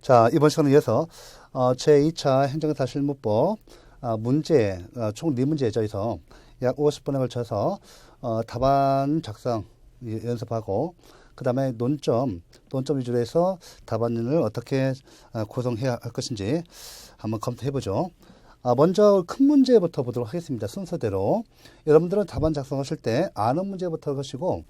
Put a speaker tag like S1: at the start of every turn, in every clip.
S1: 자, 이번 시간에 이어서 제2차 행정사실무법 문제, 총 4문제죠. 그래서 약 50분에 걸쳐서 답안 작성 연습하고 그 다음에 논점 위주로 해서 답안을 어떻게 구성해야 할 것인지 한번 검토해보죠. 먼저 큰 문제부터 보도록 하겠습니다. 순서대로. 여러분들은 답안 작성하실 때 아는 문제부터 하시고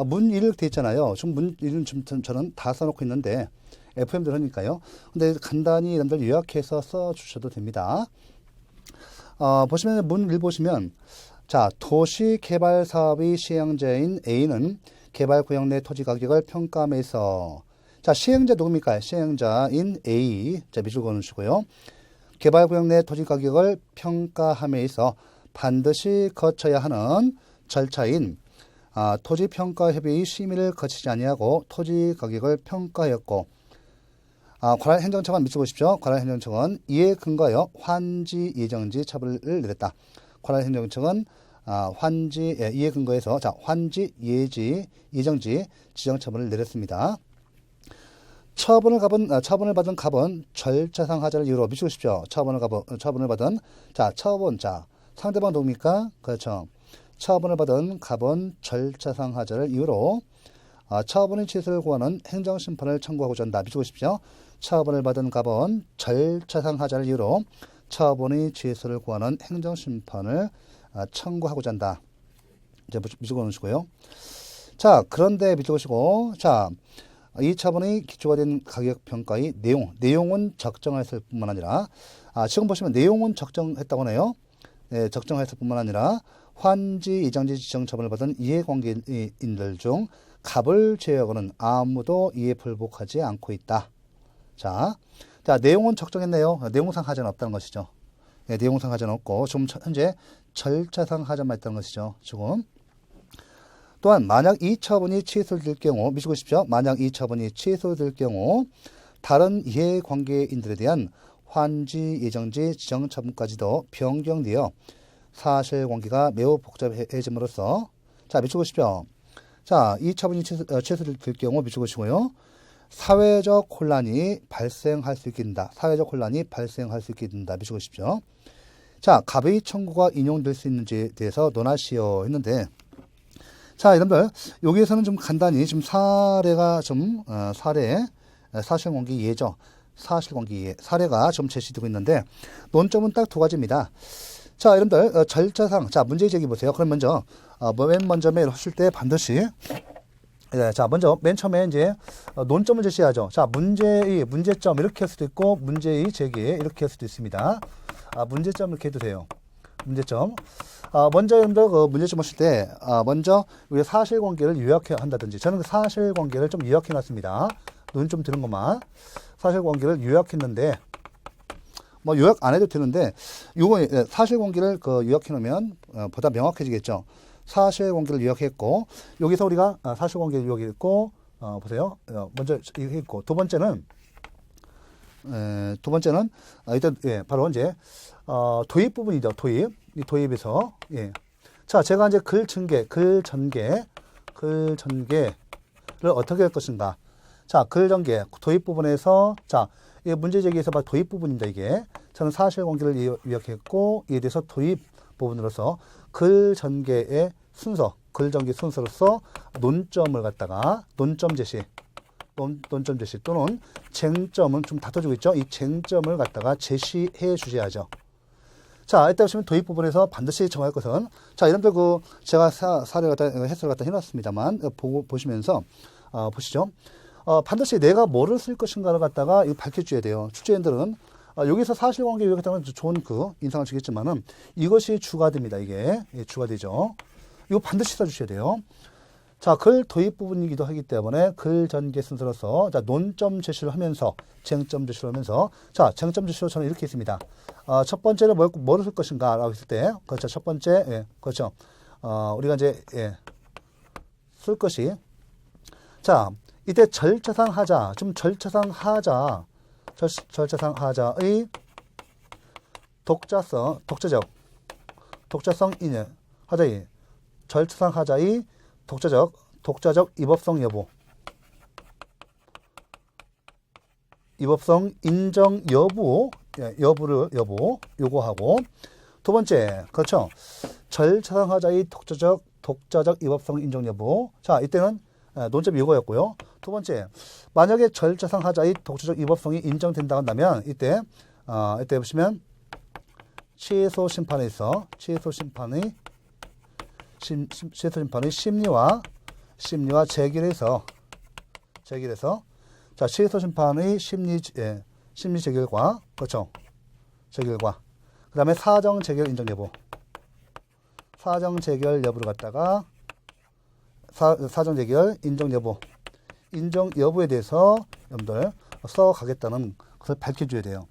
S1: 문 이렇게 되어 있잖아요. 지금 문 이름 저는 다 써놓고 있는데 FM들 하니까요. 근데 간단히 여러분들 요약해서 써주셔도 됩니다. 보시면 문 1 보시면 자, 도시개발사업의 시행자인 A는 개발구역 내 토지 가격을 평가함에서 자, 시행자 누굽니까? 시행자인 A. 자, 밑줄 그어놓으시고요. 개발구역 내 토지 가격을 평가함에 있어 반드시 거쳐야 하는 절차인 토지평가협의의 심의를 거치지 아니하고 토지 가격을 평가하였고 관할 행정처가 밑줄 보십시오. 관할 행정처는 이에 근거하여 환지 예정지 처분을 내렸다. 관할 행정처는 이에 근거해서 환지 예정지 지정 처분을 내렸습니다. 처분을 받은 갑은 절차상 하자를 이유로 밑줄 보십시오. 처분을 받은 상대방 누굽니까? 그렇죠. 처분을 받은 갑은 절차상 하자를 이유로 처분의 취소를 구하는 행정심판을 청구하고자 한다. 밑줄 보십시오. 처분을 받은 갑은 절차상 하자를 이유로 처분의 취소를 구하는 행정심판을 청구하고자 한다. 이제 밑줄 그어놓으시고요. 자, 그런데 밑줄 보시고, 자, 이 처분의 기초가 된 가격평가의 내용은 적정했을 뿐만 아니라, 지금 보시면 내용은 적정했다고 하네요. 네, 적정했을 뿐만 아니라, 환지 예정지 지정 처분을 받은 이해관계인들 중 갑을 제외하고는 아무도 이에 불복하지 않고 있다. 자, 내용은 적정했네요. 내용상 하자는 없다는 것이죠. 네, 내용상 하자는 없고, 지금 현재 절차상 하자만 있다는 것이죠. 지금. 또한 만약 이 처분이 취소될 경우, 밑줄 보십시오. 만약 이 처분이 취소될 경우 다른 이해관계인들에 대한 환지 예정지 지정 처분까지도 변경되어 사실관계가 매우 복잡해짐으로써 자, 밑줄 보십시오. 자, 이 처분이 취소될 경우 밑줄 보시고요. 사회적 혼란이 발생할 수 있게 된다. 사회적 혼란이 발생할 수 있게 된다. 밑줄 보십시오. 자, 갑의 청구가 인용될 수 있는지에 대해서 논하시오 했는데 자, 여러분들 여기에서는 좀 간단히 지금 사례가 좀 사실관계 이해죠. 사실관계 이해 사례가 좀 제시되고 있는데 논점은 딱 2가지입니다. 자, 여러분들 절차상 문제 제기 보세요. 그럼 먼저 맨 먼저 하실 때 반드시 자, 먼저 맨 처음에 이제 논점을 제시하죠. 자, 문제점 이렇게 할 수도 있고 문제의 제기 이렇게 할 수도 있습니다. 문제점 이렇게 해도 돼요. 문제점. 먼저 여러분들 문제점 하실 때 먼저 우리 사실관계를 요약해 한다든지 저는 그 사실관계를 좀 요약해 놨습니다. 눈 좀 드는 것만 사실관계를 요약했는데 뭐 요약 안 해도 되는데 요거 사실관계를 요약해 놓으면 보다 명확해지겠죠. 사실관계를 요약했고 여기서 우리가 사실관계를 요약했고 보세요. 먼저 이거 했고 두 번째는 일단 바로 이제 도입 부분이죠. 이 도입에서 자, 제가 이제 글 전개를 어떻게 할 것인가. 자, 글 전개 도입 부분에서 자, 이 문제 제기에서 바로 도입 부분입니다. 이게 저는 사실관계를 요약했고 이에 대해서 도입 부분으로서 글 전개 순서로서 논점을 갖다가 논점 제시 또는 쟁점은 좀 다퉈주고 있죠. 이 쟁점을 갖다가 제시해 주셔야죠. 자, 이따 보시면 도입 부분에서 반드시 정할 것은 자, 여러분들 제가 사례 해설을 해놨습니다만 보시면서 보시죠. 반드시 내가 뭐를 쓸 것인가를 갖다가 이거 밝혀줘야 돼요. 출제인들은 여기서 사실관계 요약했다면 좋은 인상을 주겠지만은 이것이 주가 됩니다. 이게 주가 되죠. 이거 반드시 써주셔야 돼요. 자, 글 도입 부분이기도 하기 때문에 글 전개 순서로서 자, 논점 제시를 하면서 쟁점 제시를 하면서 자, 쟁점 제시로 저는 이렇게 있습니다. 첫 번째는 뭐를 쓸 것인가 라고 했을 때 그렇죠. 첫 번째 그렇죠. 우리가 이제 쓸 것이 자, 이때 절차상 하자의 절차상 하자의 독자적 위법성 여부 위법성 인정 여부, 여부 요구하고, 두 번째, 그렇죠. 절차상 하자의 독자적 위법성 인정 여부. 자, 이때는 논점이 이거였고요. 두 번째, 만약에 절차상 하자의 독자적 위법성이 인정된다 한다면, 이때 보시면, 취소 심판에 있어, 취소 심판의 심리와 재결에서, 자, 취소 심판의 심리 재결과, 그렇죠. 재결과. 그 다음에 사정 재결 인정 여부. 사정 재결 여부를 갖다가, 사정 재결 인정 여부. 인정 여부에 대해서 여러분들 써가겠다는 것을 밝혀줘야 돼요.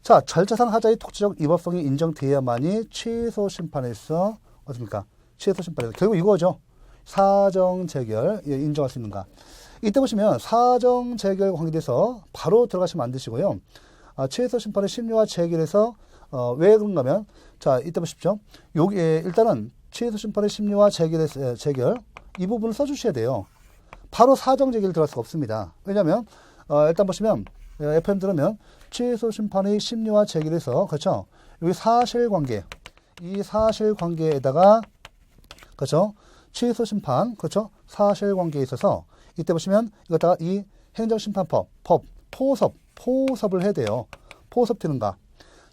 S1: 자, 절차상 하자의 독자적 위법성이 인정돼야만이 취소 심판에서, 어떻습니까? 취소 심판에서. 결국 이거죠. 사정 재결 인정할 수 있는가. 이때 보시면 사정 재결 관계돼서 바로 들어가시면 안 되시고요. 취소 심판의 심리와 재결에서 왜 그런가 하면, 자, 이때 보십시오. 여기에 일단은 취소 심판의 심리와 재결 이 부분을 써주셔야 돼요. 바로 사정 재결 들어갈 수가 없습니다. 왜냐하면 일단 보시면 FM 들으면 취소 심판의 심리와 재결에서, 그렇죠. 여기 사실관계, 이 사실관계에다가, 그렇죠. 취소 심판, 그렇죠. 사실관계에 있어서 이때 보시면 이거다가 이 행정심판법, 포섭을 해야 돼요. 포섭 되는가.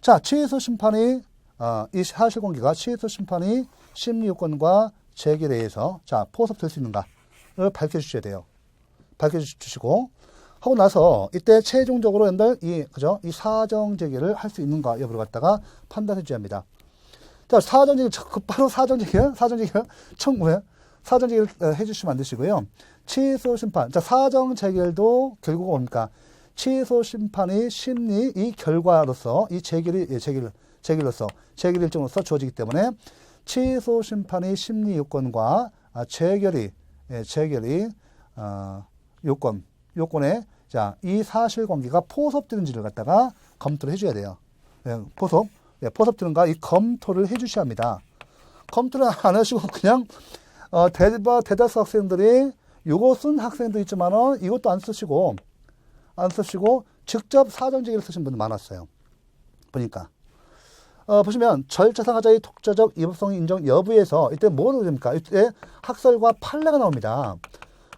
S1: 자, 취소 심판의 이 사실관계가 취소 심판의 심리요건과 재결에 의해서, 자, 포섭될 수 있는가를 밝혀주셔야 돼요. 밝혀주시고 하고 나서 이때 최종적으로 그죠? 이 사정 재결을 할 수 있는가 여부를 갖다가 판단해 줘야 합니다. 자, 사정 재결, 바로 사정 재결 청구해. 사정 재결 해주시면 안 되시고요. 취소 심판. 자, 사정 재결도 결국 뭡니까? 취소 심판의 심리 이 결과로서 이 재결로서 재결 일정으로서 주어지기 때문에 취소 심판의 심리 요건과 재결이 요건에, 자, 이 사실관계가 포섭되는지를 갖다가 검토를 해줘야 돼요. 포섭되는가 이 검토를 해주셔야 합니다. 검토를 안 하시고 그냥 대다수 학생들이 요거 쓴 학생도 있지만은 이것도 안 쓰시고 직접 사정 재결을 쓰신 분들 많았어요. 보니까 보시면 절차상 하자의 독자적 위법성 인정 여부에서 이때 뭐로 됩니까? 이때 학설과 판례가 나옵니다.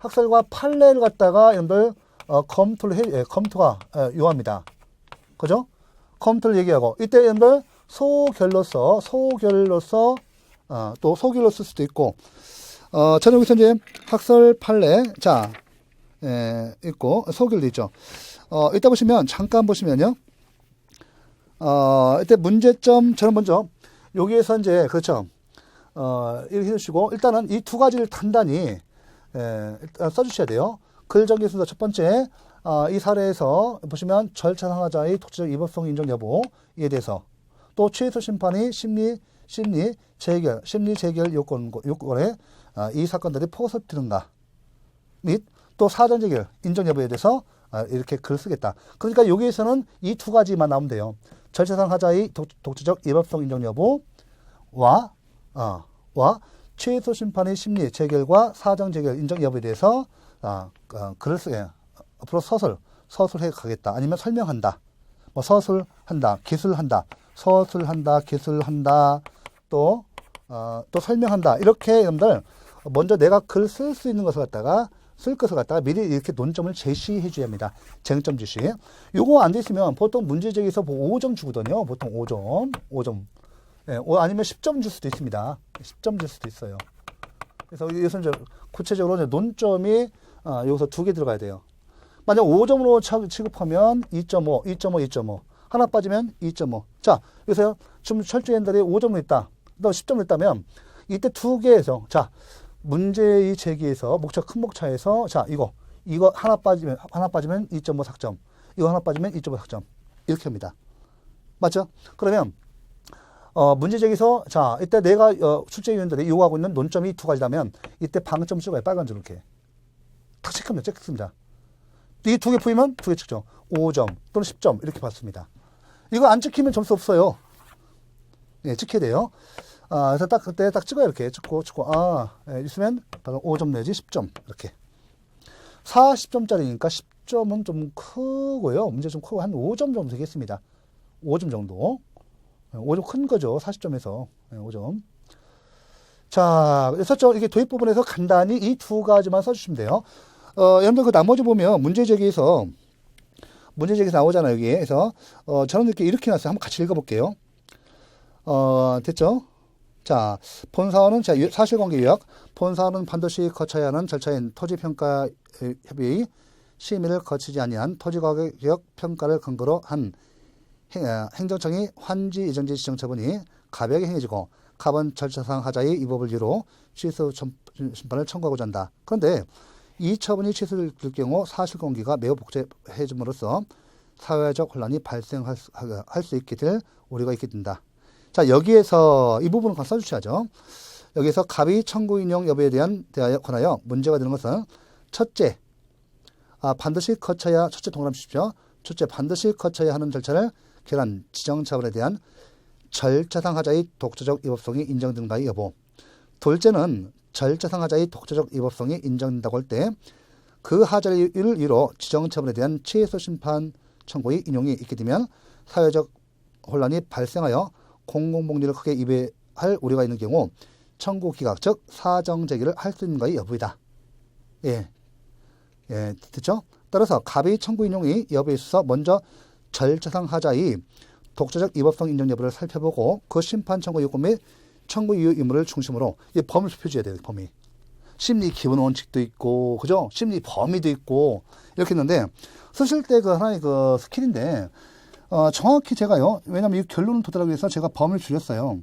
S1: 학설과 판례를 갖다가 여러분들 검토가 요합니다. 그죠? 검토를 얘기하고 이때 여러분들 소결로서 또 소결로 쓸 수도 있고 저는 여기서 이제 학설 판례 자 있고 소결도 있죠. 이따 보시면 잠깐 보시면요. 이때 문제점 저는 먼저 여기에서 이제 그렇죠. 이렇게 해주시고 일단은 이 두 가지를 단단히 일단 써주셔야 돼요. 글정기 순서 첫 번째 이 사례에서 보시면 절차상 하자의 독자적 위법성 인정 여부에 대해서 또 취소 심판의 심리 재결 요건에 이 사건들이 포섭되는가 및 또 사전 재결 인정 여부에 대해서 이렇게 글을 쓰겠다. 그러니까 여기에서는 이 두 가지만 나오면 돼요. 절차상 하자의 독자적 위법성 인정 여부와 취소 심판의 심리 재결과 사정 재결 인정 여부에 대해서 글을 쓰게 앞으로 서술해 가겠다. 아니면 설명한다. 뭐 서술한다, 기술한다, 서술한다, 기술한다, 또 설명한다. 이렇게 여러분들 먼저 내가 글 쓸 수 있는 것을 갖다가 미리 이렇게 논점을 제시해 줘야 합니다. 쟁점 제시. 요거 안 돼 있으면 보통 문제제기에서 5점 주거든요. 보통 5점. 예, 아니면 10점 줄 수도 있습니다. 10점 줄 수도 있어요. 그래서 여기서 이제 구체적으로 이제 논점이 여기서 2개 들어가야 돼요. 만약 5점으로 취급하면 2.5. 하나 빠지면 2.5. 자, 여기서 좀 철저히들이 5점으로 있다. 또 10점으로 있다면 이때 2개에서 자, 문제의 제기에서 큰 목차에서 자, 이거 하나 빠지면 2.5 삭점. 이거 하나 빠지면 2.5 삭점. 이렇게 합니다. 맞죠? 그러면 문제 제기에서 자, 이때 내가 출제위원들이 요구하고 있는 논점이 2가지라면 이때 방점 찍어요. 빨간 줄 이렇게. 탁 체크합니다. 이 2개 보이면 2개 찍죠. 5점 또는 10점 이렇게 받습니다. 이거 안 찍히면 점수 없어요. 예, 찍혀야 돼요. 그래서 그때 딱 찍어요. 이렇게 찍고 있으면 5점 내지 10점 이렇게. 40점짜리니까 40점은 좀 크고요. 문제 좀 크고 한 5점 정도 되겠습니다. 5점 정도. 5점 큰 거죠. 40점에서. 5점. 자, 그래서 이게 도입 부분에서 간단히 이 두 가지만 써주시면 돼요. 여러분들 그 나머지 보면 문제제기에서 나오잖아요, 여기에. 그래서, 저는 이렇게 놨어요. 한번 같이 읽어볼게요. 됐죠? 자, 본사원은, 자, 사실관계 요약. 본사원은 반드시 거쳐야 하는 절차인 토지평가 협의 심의를 거치지 아니한 토지가격 평가를 근거로 한 행정청이 환지 이정지 지정 처분이 가볍게 행해지고 가번 절차상 하자의 이 법을 이유로 취소 심판을 청구하고자 한다. 그런데 이 처분이 취소될 경우 사실관계가 매우 복잡해짐으로써 사회적 혼란이 발생할 수 있게 될 우려가 있게 된다. 자, 여기에서 이 부분을 써주셔야죠. 여기서 갑의 청구 인용 여부에 관하여 문제가 되는 것은 첫째, 반드시 거쳐야, 첫째 동그라미 주십시오. 첫째, 반드시 거쳐야 하는 절차를 결한 지정처분에 대한 절차상 하자의 독자적 위법성이 인정된가의 여부. 둘째는 절차상 하자의 독자적 위법성이 인정된다고 할 때 그 하자를 이유로 지정처분에 대한 취소 심판 청구의 인용이 있게 되면 사회적 혼란이 발생하여 공공복리를 크게 위배할 우려가 있는 경우 청구 기각, 즉 사정 제기를 할 수 있는가의 여부이다. 예, 됐죠? 따라서 갑의 청구 인용의 여부에 있어서 먼저 절차상 하자의 독자적 위법성 인정 여부를 살펴보고 그 심판 청구 요건 및 청구 이유 의무를 중심으로 이 범위를 좁혀줘야 돼요. 범위. 심리 기본 원칙도 있고, 그죠? 심리 범위도 있고 이렇게 있는데 쓰실 때 그 하나의 그 스킬인데 정확히 제가요. 왜냐하면 이 결론을 도달하기 위해서 제가 범위를 줄였어요.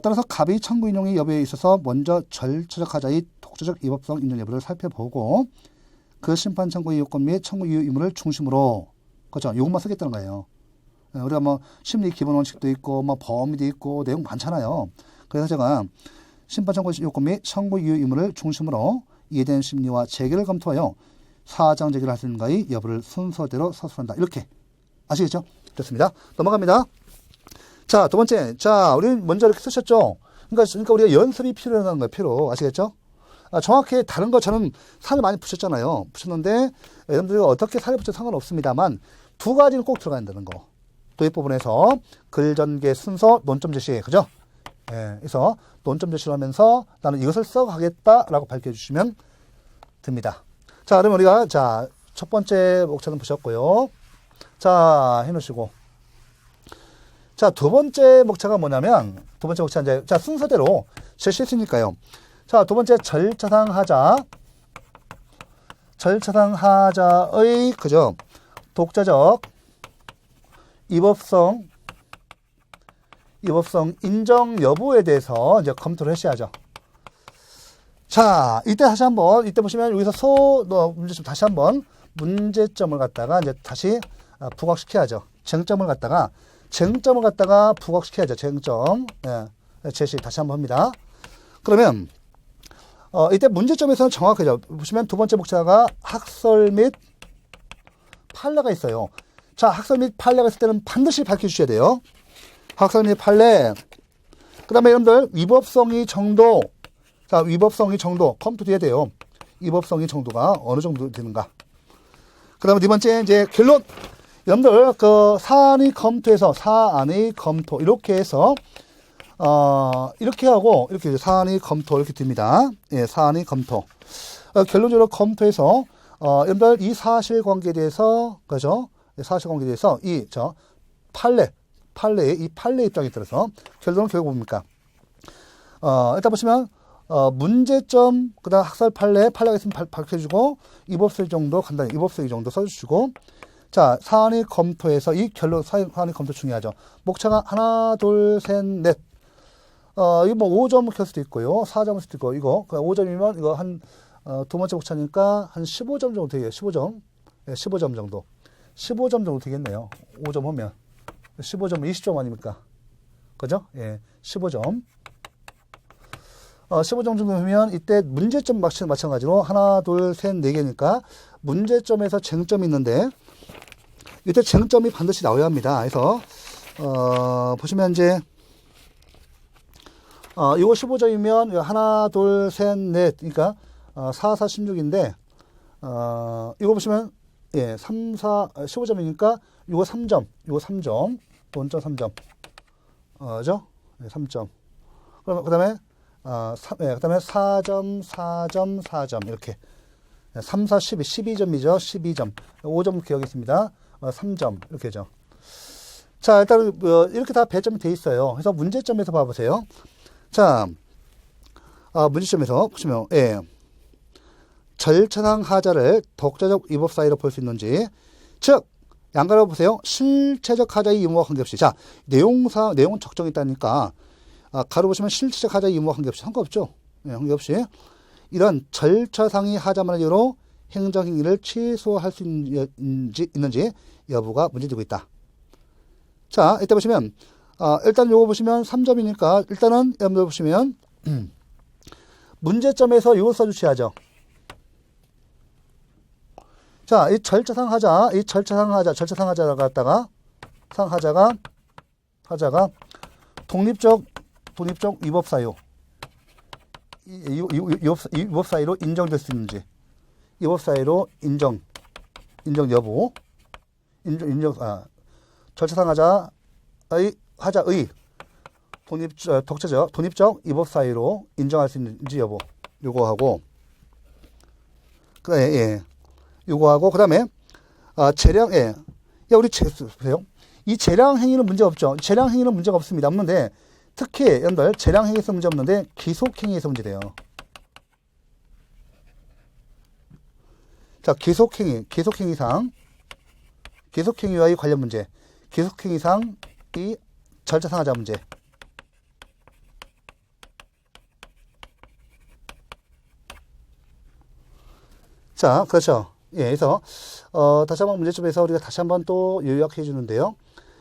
S1: 따라서 갑의 청구 인용의 여부에 있어서 먼저 절차적 하자의 독자적 위법성 인정 여부를 살펴보고 그 심판 청구의 요건 및 청구 이유 의무를 중심으로, 그렇죠? 요것만 쓰겠다는 거예요. 우리가 뭐 심리 기본 원칙도 있고 뭐 범위도 있고 내용 많잖아요. 그래서 제가 심판 청구 요건 및 청구 이유 의무를 중심으로 이해된 심리와 재개를 검토하여 사정 제기를 할 수 있는가의 여부를 순서대로 서술한다. 이렇게 아시겠죠? 좋습니다. 넘어갑니다. 자, 두 번째. 자, 우리 먼저 이렇게 쓰셨죠? 그러니까 우리가 연습이 필요한 거예요. 필요. 아시겠죠? 정확히 다른 거 저는 살을 많이 붙였잖아요. 붙였는데 여러분들이 어떻게 살을 붙여도 상관없습니다만 두 가지는 꼭 들어가야 된다는 거. 도입 부분에서 글 전개 순서 논점 제시. 그죠? 예, 그래서 논점 제시를 하면서 나는 이것을 써가겠다라고 밝혀주시면 됩니다. 자, 그러면 우리가 자, 첫 번째 목차는 보셨고요. 자, 해놓으시고. 자, 두 번째 목차가 뭐냐면, 두 번째 목차 이제, 자, 순서대로 제시했으니까요. 자, 두 번째 절차상 하자. 절차상 하자의, 그죠? 독자적 위법성 인정 여부에 대해서 이제 검토를 하셔야죠. 자, 이때 다시 한번, 이때 보시면 여기서 문제점 다시 한번 문제점을 갖다가 이제 다시 부각시켜야죠. 쟁점을 갖다가 부각시켜야죠. 쟁점. 예, 제시 다시 한번 합니다. 그러면, 이때 문제점에서는 정확하죠. 보시면 두 번째 목차가 학설 및 판례가 있어요. 자, 학설 및 판례가 있을 때는 반드시 밝혀주셔야 돼요. 학설 및 판례. 그 다음에 여러분들, 위법성의 정도. 자, 위법성의 정도. 검토돼야 돼요. 위법성의 정도가 어느 정도 되는가. 그 다음에 네 번째, 이제 결론. 여러분들, 그 사안의 검토에서, 사안의 검토. 이렇게 해서, 이렇게 하고, 이렇게 사안의 검토. 이렇게 됩니다. 예, 사안의 검토. 결론적으로 검토해서, 여러분들, 이 사실관계에 대해서, 그죠? 사실관계에 대해서, 판례의 입장에 따라서, 결론은 결국 뭡니까? 일단 보시면, 문제점, 그 다음 학설 판례가 있으면 밝혀주고, 위법성 정도, 간단히 위법성 정도 써주시고, 자, 사안의 검토에서 이 결론, 사안의 검토 중요하죠. 목차가 하나, 둘, 셋, 넷. 이거 뭐 5점 켤 수도 있고요. 4점 할 수도 있고, 이거. 5점이면 이거 두 번째 목차니까 한 15점 정도 되겠네요. 15점. 네, 15점 정도. 15점 정도 되겠네요. 5점 하면. 15점은 20점 아닙니까? 그죠? 예, 15점. 15점 정도 되면 이때 문제점 마찬가지로 하나, 둘, 셋, 네 개니까 문제점에서 쟁점이 있는데 이때 쟁점이 반드시 나와야 합니다. 그래서 보시면 이제 이거 15점이면 하나, 둘, 셋, 넷 그러니까 4, 4, 16인데 이거 보시면 예, 3, 4, 15점이니까 요거 3점, 요거 3점, 원점 3점. 그죠? 네, 3점. 그럼 그다음에 예, 그다음에 4점, 4점, 4점 이렇게. 3, 4, 12, 12점이죠. 12점. 5점 기억했습니다. 3점 이렇게죠. 자, 일단 이렇게 다 배점이 돼 있어요. 그래서 문제점에서 봐보세요. 자, 문제점에서 보시면 예. 절차상 하자를 독자적 위법 사이로 볼 수 있는지, 즉 양가로 보세요. 실체적 하자의 유무와 관계없이. 자, 내용은 적정이 있다니까 가로 보시면 실체적 하자의 유무와 관계없이 상관없죠. 네, 관계없이 이런 절차상의 하자만을 이유로 행정행위를 취소할 수 있는지 여부가 문제되고 있다. 자, 이때 보시면 일단 요거 보시면 3점이니까 일단은 여러분들 보시면 문제점에서 이걸 써주셔야죠. 자, 이 절차상 하자를 갖다가 하자가 독립적 위법 사유, 위법 사유로 인정될 수 있는지, 위법 사유로 인정 여부, 절차상 하자의 독립적 위법 사유로 인정할 수 있는지 여부, 요거하고, 예. 요거하고, 그 다음에, 재량, 예. 야, 우리, 보세요. 이 재량 행위는 문제 없죠. 재량 행위는 문제가 없습니다. 없는데, 특히, 여러분들, 재량 행위에서 문제 없는데, 기속 행위에서 문제돼요. 자, 기속 행위와의 관련 문제. 기속 행위상, 이 절차상 하자 문제. 자, 그렇죠. 예, 그래서 다시 한번 문제점에서 우리가 다시 한번 또 요약해 주는데요.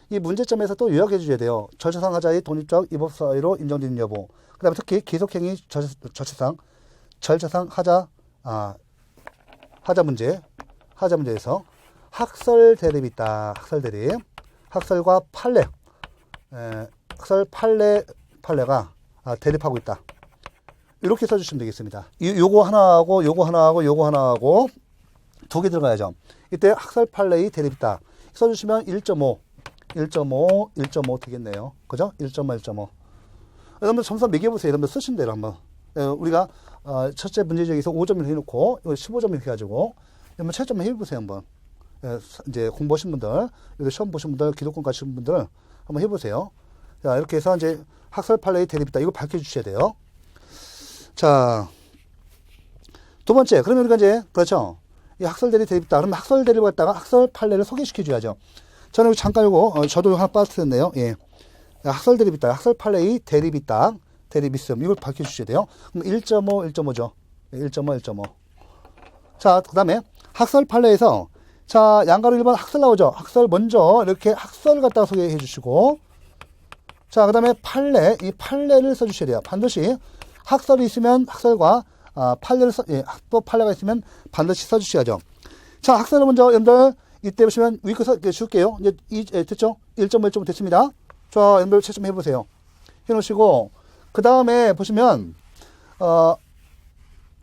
S1: 이 문제점에서 또 요약해 주셔야 돼요. 절차상 하자의 독립적 위법 사유로 인정되는 여부. 그다음에 특히 기속행위 절차상 하자 문제에서 학설 대립이 있다. 학설 대립. 학설과 판례. 학설 판례가 대립하고 있다. 이렇게 써주시면 되겠습니다. 요거 하나하고 두 개 들어가야죠. 이때 학설 판례의 대립이다. 써주시면 1.5 되겠네요. 그죠? 1.5. 여러분들 점수 매겨보세요. 여러분들 쓰신 대로 한번. 우리가 첫째 문제지역에서 5점을 해놓고 15점을 해가지고 한번 채점을 해보세요. 한번. 이제 공부하신 분들, 여기 시험 보신 분들, 기독권 가신 분들 한번 해보세요. 자, 이렇게 해서 이제 학설 판례의 대립이다. 이거 밝혀주셔야 돼요. 자, 두 번째. 그러면 우리가 이제, 그렇죠. 이 학설 대립 있다. 그러면 학설 대립을 갖다가 학설 판례를 소개시켜 줘야죠. 저는 잠깐 이거, 저도 하나 빠졌었네요. 예. 학설 대립 있다. 학설 판례의 대립 있다. 대립 있음. 이걸 밝혀 주셔야 돼요. 그럼 1.5죠. 1.5. 자, 그 다음에 학설 판례에서, 자, 양가로 1번 학설 나오죠. 학설 먼저 이렇게 학설 갖다가 소개해 주시고, 자, 그 다음에 판례, 이 판례를 써주셔야 돼요. 반드시 학설이 있으면 학설과 학법 판례가 있으면 반드시 써주셔야죠. 자, 학설을 먼저 여러분들 이때 보시면 위에 거 줄게요. 이제 됐죠? 1.5 됐습니다. 자, 여러분들 채점 해보세요. 해놓으시고 그 다음에 보시면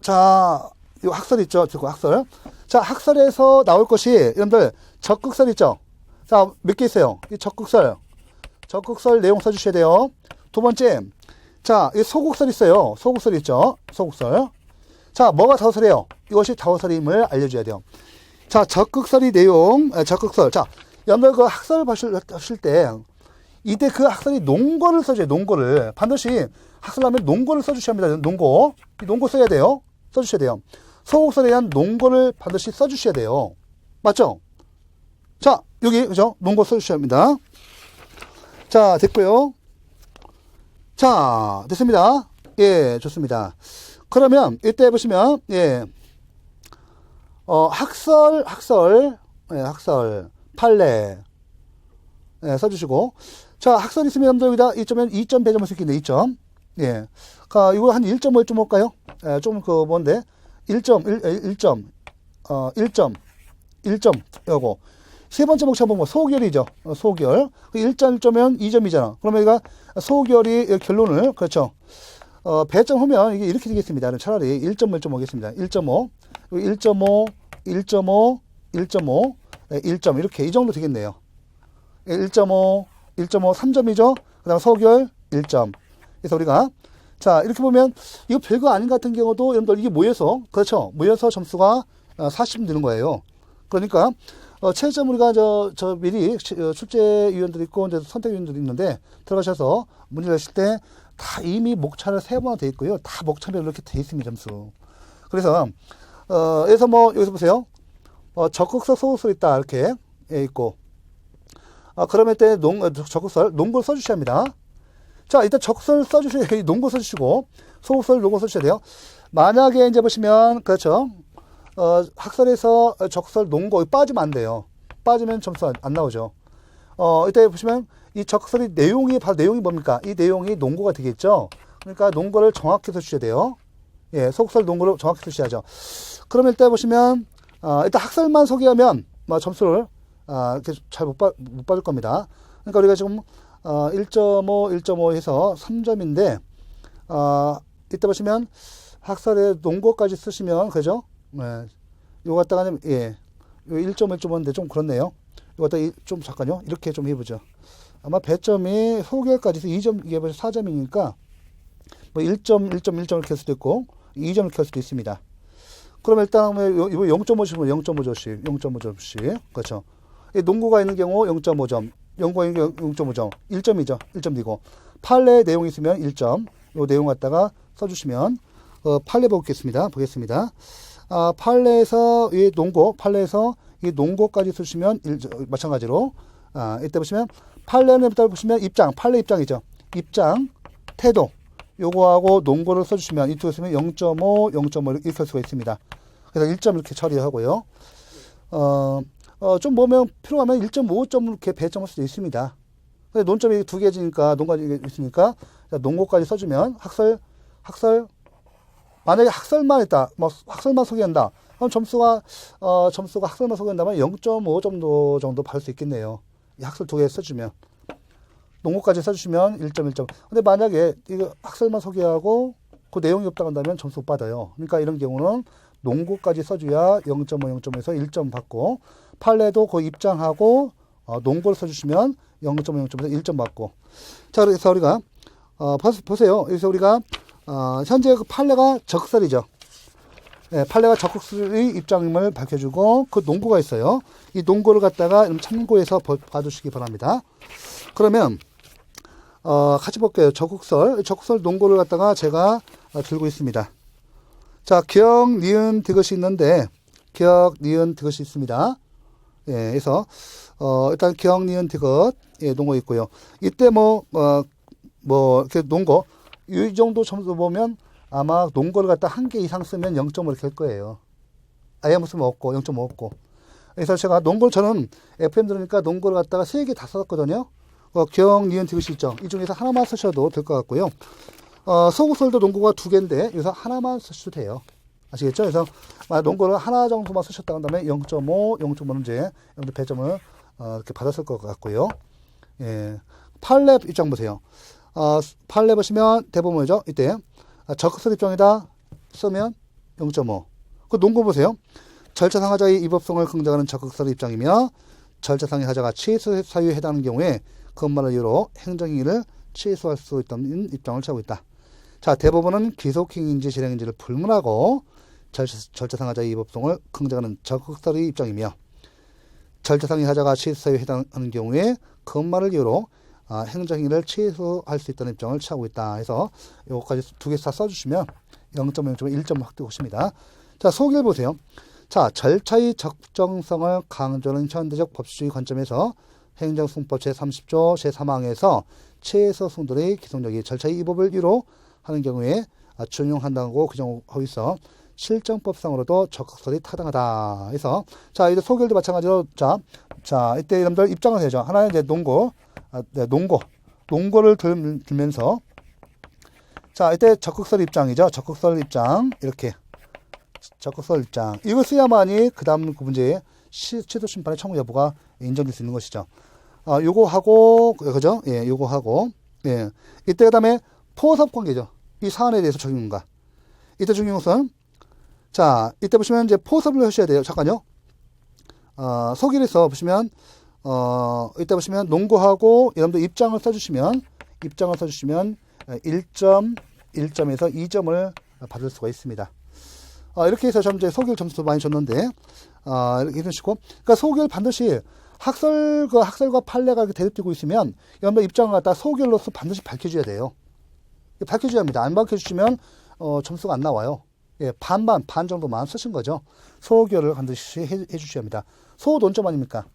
S1: 자, 이 학설 있죠? 학설. 자, 학설에서 나올 것이 여러분들 적극설 있죠? 자, 몇 개 있어요? 이 적극설 내용 써주셔야 돼요. 두 번째, 자, 이 소극설 있어요. 소극설 있죠? 소극설. 자, 뭐가 다우설이에요? 이것이 다우설임을 알려줘야 돼요. 자, 적극설이 내용, 적극설. 자, 여러분들 그 학설 하실 때, 이때 그 학설이 논거를 써줘요. 논거를. 반드시 학설하면 논거를 써주셔야 합니다. 논거. 이 논거 써야 돼요. 써주셔야 돼요. 소극설에 대한 논거를 반드시 써주셔야 돼요. 맞죠? 자, 여기, 그죠? 논거 써주셔야 합니다. 자, 됐고요. 자, 됐습니다. 예, 좋습니다. 그러면 이때 보시면 예, 학설, 판례 써주시고, 자, 학설 있으면 여러분들 여기다 2점 배점할 수 있겠네. 2점. 예, 이거 한 1.5, 1.5일까요? 예, 좀 뭔데? 1점, 요거. 세 번째 목차 보면 소결이죠. 소결. 1.1점이면 2점이잖아. 그러면 여기가 소결이 결론을, 그렇죠. 배점하면 이게 이렇게 되겠습니다. 차라리 1.5, 1.5겠습니다. 1.5, 1.5, 1.5, 1점 이렇게 이 정도 되겠네요. 1.5, 1.5, 3점이죠. 그 다음 소결 1점. 그래서 우리가 자 이렇게 보면 이거 별거 아닌 같은 경우도 여러분들 이게 모여서 그렇죠. 모여서 점수가 40점 되는 거예요. 그러니까 최점 우리가 미리 출제위원들이 있고 이제 선택위원들이 있는데 들어가셔서 문제를 내실 때 다 이미 목차를 세번화 되어 있고요. 다 목차별로 이렇게 되어 있습니다. 점수. 그래서 여기서 여기서 보세요. 적극설, 소극설 있다 이렇게 있고 그러면 때 적극설, 농구를 써주셔야 합니다. 자, 일단 적극설 써주셔야 농구 써주시고 소극설, 농구 써주셔야 돼요. 만약에 이제 보시면 그렇죠. 학설에서 적설, 농구 빠지면 안 돼요. 빠지면 점수 안 나오죠. 이때 보시면 이 적설이 바로 내용이 뭡니까? 이 내용이 농구가 되겠죠. 그러니까 농구를 정확히 써주셔야 돼요. 예, 소극설, 농구를 정확히 써주셔야죠. 그러면 일단 보시면 일단 학설만 소개하면 점수를 잘 못 받을 겁니다. 그러니까 우리가 지금 1.5, 1.5 해서 3점인데 이때 보시면 학설에 농구까지 쓰시면 그죠? 네. 요거 갖다가 예, 요 1.5, 1.5인데 좀 그렇네요. 요거 갖다 좀 잠깐요. 이렇게 좀 해보죠. 아마 배점이 소결까지 해서 2점 이게 4점이니까 1점, 1.1점 이렇게 할 수도 있고 2점 이렇게 할 수도 있습니다. 그럼 일단 이거 0.5씩 0.5점씩 0.5점씩 그렇죠. 농구가 있는 경우 0.5점, 연구가 있는 경우 0.5점, 1점이죠. 1점이고 판례 내용이 있으면 1점. 이 내용 갖다가 써주시면 판례 보겠습니다. 판례에서 이 판례에서 이 농구까지 쓰시면 마찬가지로 이때 보시면 판례는 보시면 판례 입장이죠. 입장, 태도 요거하고 농구를 써주시면 이쪽에 쓰면 0.5, 0.5 이렇게 할 수가 있습니다. 그래서 1점 이렇게 처리하고요. 좀 보면 필요하면 1.5점 이렇게 배점할 수도 있습니다. 근데 논점이 두 개지니까 농구가 있으니까 농구까지 써주면 학설 만약에 학설만 있다, 학설만 소개한다. 그럼 점수가 학설만 소개한다면 0.5 정도 받을 수 있겠네요. 이 학설 두 개 써주면 농구까지 써주시면 1.1점. 근데 만약에 이거 학설만 소개하고 그 내용이 없다고 한다면 점수 못 받아요. 그러니까 이런 경우는 농구까지 써줘야 0.5, 0.5에서 1점 받고 판례도 그 입장하고 농구를 써주시면 0.5, 0.5에서 1점 받고. 자, 그래서 우리가 보세요. 여기서 우리가 현재 그 판례가 적설이죠. 네, 판례가 적극의 입장임을 밝혀주고 그 농구가 있어요. 이 농구를 갖다가 참고해서 봐주시기 바랍니다. 그러면 같이 볼게요. 적극설 농구를 갖다가 제가 들고 있습니다. 자, 기억, 니은, 디귿이 있는데 기억, 니은, 디귿이 있습니다. 예, 그래서 일단 기억, 니은, 디귿 예, 농구 있고요. 이때 이렇게 농구 이 정도 점수 보면 아마 농구를 갖다 한 개 이상 쓰면 0.5 이렇게 할 거예요. 아예 무슨 없고 0.5 없고. 그래서 제가 농구를 저는 FM 들으니까 농구를 갖다가 3개 다 썼거든요. 기억, 니은, 디귿이 있죠. 이 중에서 하나만 쓰셔도 될 것 같고요. 소극설도 농구가 2개인데 여기서 하나만 쓰셔도 돼요. 아시겠죠? 그래서 농구를 하나 정도만 쓰셨다고 한다면 0.5, 0.5는 이제 여러분들 배점을 이렇게 받았을 것 같고요. 예. 판례 입장 보세요. 판례 보시면 대부분이죠. 이때 적극설 입장이다 쓰면 0.5. 그 농구 보세요. 절차상 하자의 위법성을 긍정하는 적극설 입장이며 절차상의 하자가 취소 사유에 해당하는 경우에 그것만을 이유로 행정행위를 취소할 수 있다는 입장을 취하고 있다. 자, 대법원은 기속행위인지 실행인지를 불문하고 절차상 하자의 위법성을 긍정하는 적극설의 입장이며 절차상의 하자가 취소 사유에 해당하는 경우에 그것만을 이유로 행정행위를 취소할 수 있다는 입장을 취하고 있다. 해서 이거까지 2개 다 써주시면 0.0, 1점 확대 오십니다. 자, 소개를 보세요. 자, 절차의 적정성을 강조하는 현대적 법치주의 관점에서 행정승법 제30조 제3항에서 최소 승들의 기성력이 절차의 위법을 이유로 하는 경우에 준용한다고 규정하고 있어 실정법상으로도 적극설이 타당하다. 해서 자, 이제 소결도 마찬가지로 자, 이때 여러분들 입장을 해야죠. 하나는 이제 농구를 들면서 자, 이때 적극설 입장이죠. 적극설 입장 이렇게 적극설 입장 이걸 써야만이 그 다음 그 문제에 취소 심판의 청구 여부가 인정될 수 있는 것이죠. 요거 하고 그죠? 예, 요거 하고 예, 이때 그다음에 포섭 관계죠. 이 사안에 대해서 적용인가? 이때 중요한 것은 자, 이때 보시면 이제 포섭을 하셔야 돼요. 잠깐요. 소길에서 보시면, 이따 보시면 농구하고 여러분들 입장을 써주시면 1점에서 2점을 받을 수가 있습니다. 이렇게 해서 좀 이제 소길 점수도 많이 줬는데, 이렇게 해주시고, 그러니까 소길 반드시 학설과 판례가 이렇게 대립되고 있으면 여러분들 입장을 갖다 소길로서 반드시 밝혀줘야 돼요. 밝혀줘야 합니다. 안 밝혀주시면 점수가 안 나와요. 예, 반 정도만 쓰신 거죠. 소결을 반드시 해주셔야 합니다. 소 논점 아닙니까?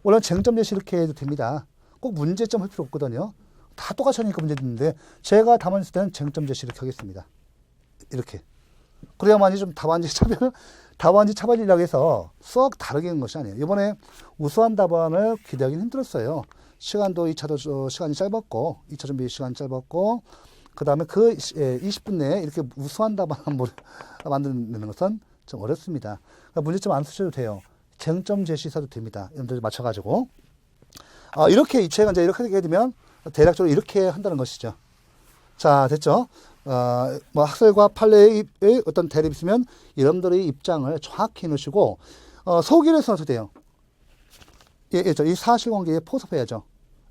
S1: 원래는 쟁점 제시 이렇게 해도 됩니다. 꼭 문제점 할 필요 없거든요. 다 똑같이 하니까 문제 있는데 제가 답안했을 때는 쟁점 제시 이렇게 하겠습니다. 이렇게. 그래야만이 좀 답안지 차별이라고 해서 썩 다르게 하는 것이 아니에요. 이번에 우수한 답안을 기대하기는 힘들었어요. 시간도 2차도 시간이 짧았고 2차 준비 시간이 짧았고 그 다음에 20분 내에 이렇게 우수한 답안 만드는 것은 좀 어렵습니다. 그러니까 문제점 안 쓰셔도 돼요. 쟁점 제시 써도 됩니다. 여러분들 맞춰가지고. 이렇게 제가 이제 이렇게 하게 되면 대략적으로 이렇게 한다는 것이죠. 자, 됐죠? 학설과 판례의 어떤 대립이 있으면 여러분들의 입장을 정확히 넣으시고, 소길에서 어떻게 돼요? 이 사실관계에 포섭해야죠.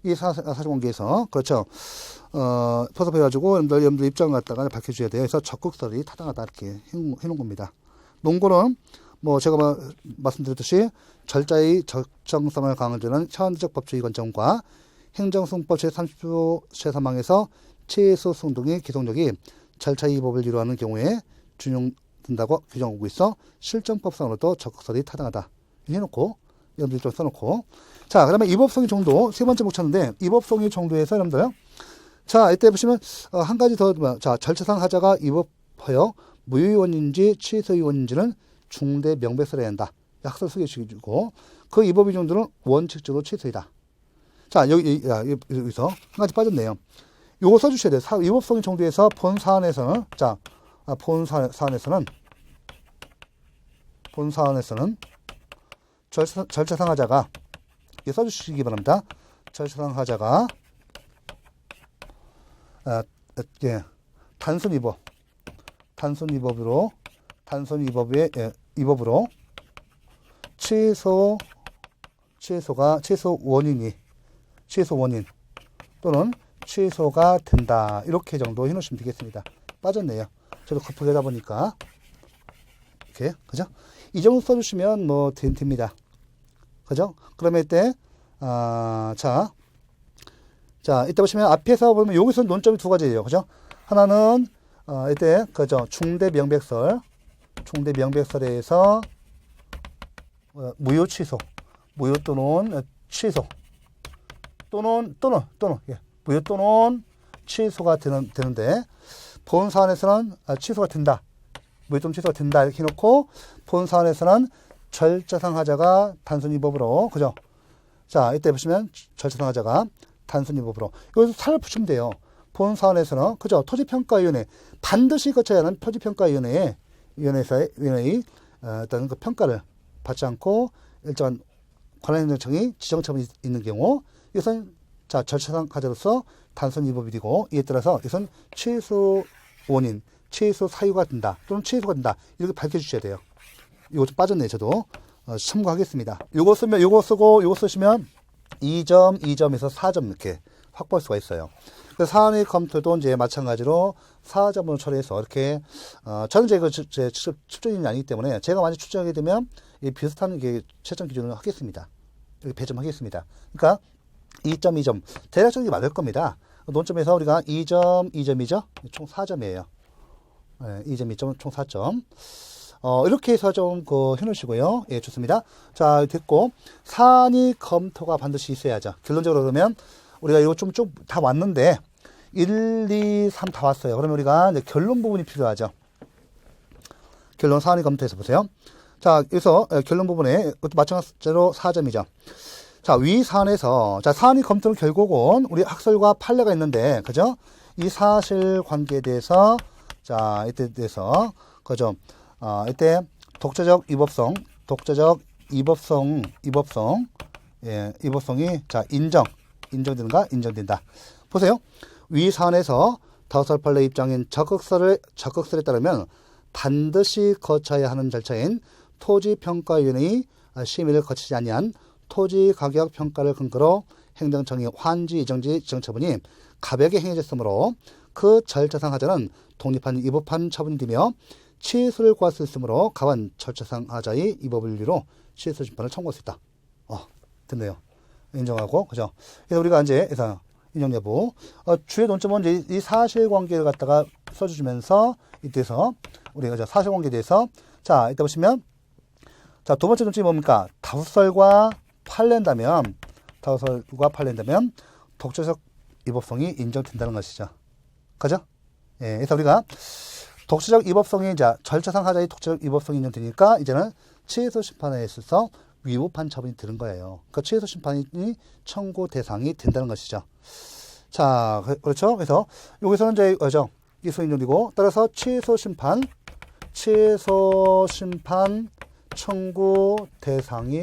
S1: 이 사실관계에서. 그렇죠. 포섭해가지고 여러분들 입장을 갖다가 밝혀줘야 돼요. 그래서 적극설이 타당하다 이렇게 해놓은 겁니다. 농구는 제가 말씀드렸듯이 절자의 적정성을 강화하는 현지적 법주의 관점과 행정승법 제30조 제3항에서 최소 수동의 기동력이 절차의 법을 이루어하는 경우에 준용된다고 규정하고 있어 실정법상으로도 적극설이 타당하다 해놓고 여러분들 좀 써놓고 자 그다음에 이법성의 정도 세 번째 묻혔는데 이법성의 정도에서 여러분들 자 이때 보시면 한 가지 더 자 절차상 하자가 이법하여 무효의 원인인지 취소의 원인인지는 중대 명백설해야 한다. 학설 소개해주고 그 이법의 정도는 원칙적으로 취소이다. 자 여기서 한 가지 빠졌네요. 요거 써주셔야 돼요. 이법성의 정도에서 본 사안에서는 절차상 하자가 써주시기 바랍니다. 절차상 하자가 단순 이법으로 취소 원인 또는 취소가 된다. 이렇게 정도 해놓으시면 되겠습니다. 빠졌네요. 저도 급하게 하다 보니까. 이렇게, 그죠? 이 정도 써주시면 됩니다. 그죠? 그러면 이때, 이때 보시면 앞에서 보면 여기서 논점이 두 가지예요. 그죠? 하나는, 이때, 그죠? 중대 명백설에서 무효 또는 취소. 예. 무효 또는 취소가 되는데 본 사안에서는 취소가 된다. 무효 또는 취소가 된다 이렇게 해놓고 본 사안에서는 절차상 하자가 단순 이법으로 그죠? 자 이때 보시면 절차상 하자가 단순 이법으로 여기서 살을 붙이면 돼요. 본 사안에서는 그죠? 토지평가위원회 반드시 거쳐야 하는 토지평가위원회의 어떤 그 평가를 받지 않고 일정한 관할행정청이 지정처분이 있는 경우 이것은 절차상 하자로서 단순 이법이 되고 이에 따라서 이것은 취소 원인, 취소 사유가 된다 또는 취소가 된다 이렇게 밝혀주셔야 돼요. 이거 좀 빠졌네 저도 첨부하겠습니다. 요거 쓰시면 2점, 2점에서 4점 이렇게 확보할 수가 있어요. 그래서 사안의 검토도 이제 마찬가지로 4점으로 처리해서 이렇게 저는 제 출전인이 아니기 때문에 제가 만약 출전하게 되면 비슷한 채점 기준으로 하겠습니다. 이렇게 배점하겠습니다. 그러니까 2점, 2점 대략적으로 맞을 겁니다. 논점에서 우리가 2점, 2점이죠. 총 4점이에요. 2점, 2점 총 4점. 이렇게 해서 좀 해놓으시고요. 예, 좋습니다. 자, 됐고 사안이 검토가 반드시 있어야죠. 결론적으로 그러면 우리가 이거 좀 다 왔는데 1, 2, 3 다 왔어요. 그러면 우리가 이제 결론 부분이 필요하죠. 결론 사안이 검토해서 보세요. 자, 여기서 결론 부분에 마찬가지로 4점이죠. 자, 위 사안에서 사안이 검토는 결국은 우리 학설과 판례가 있는데 그죠? 이 사실 관계에 대해서 이때 대해서 그죠? 이때 독자적 이법성이 인정되는가? 인정된다. 보세요. 위 사안에서 다설 판례 입장인 적극설에 따르면 반드시 거쳐야 하는 절차인 토지평가위원회의 심의를 거치지 아니한 토지 가격 평가를 근거로 행정청이 환지 이정지 지정처분이 가볍게 행해졌으므로 그 절차상 하자는 독립한 위법한 처분이되며 취소를 구할 수 있으므로 가한 절차상 하자의 위법 윤리로 취소 심판을 청구할 수 있다. 됐네요. 인정하고, 그죠? 그래서 우리가 이제, 인정 여부. 주요 논점은 이제 이 사실관계를 갖다가 써주시면서, 이때서, 우리가 사실관계에 대해서, 자, 이따 보시면, 자, 두 번째 논점이 뭡니까? 다수설과 판례한다면, 독재적 위법성이 인정된다는 것이죠. 그죠? 예, 그래서 우리가 독재적 위법성이 이제 절차상 하자의 독재적 위법성이 인정되니까 이제는 취소 심판에 있어서 위법한 처분이 드는 거예요. 그 취소 심판이 청구 대상이 된다는 것이죠. 자, 그렇죠? 그래서 여기서는 이제 이소 인정되고 따라서 취소 심판 청구 대상이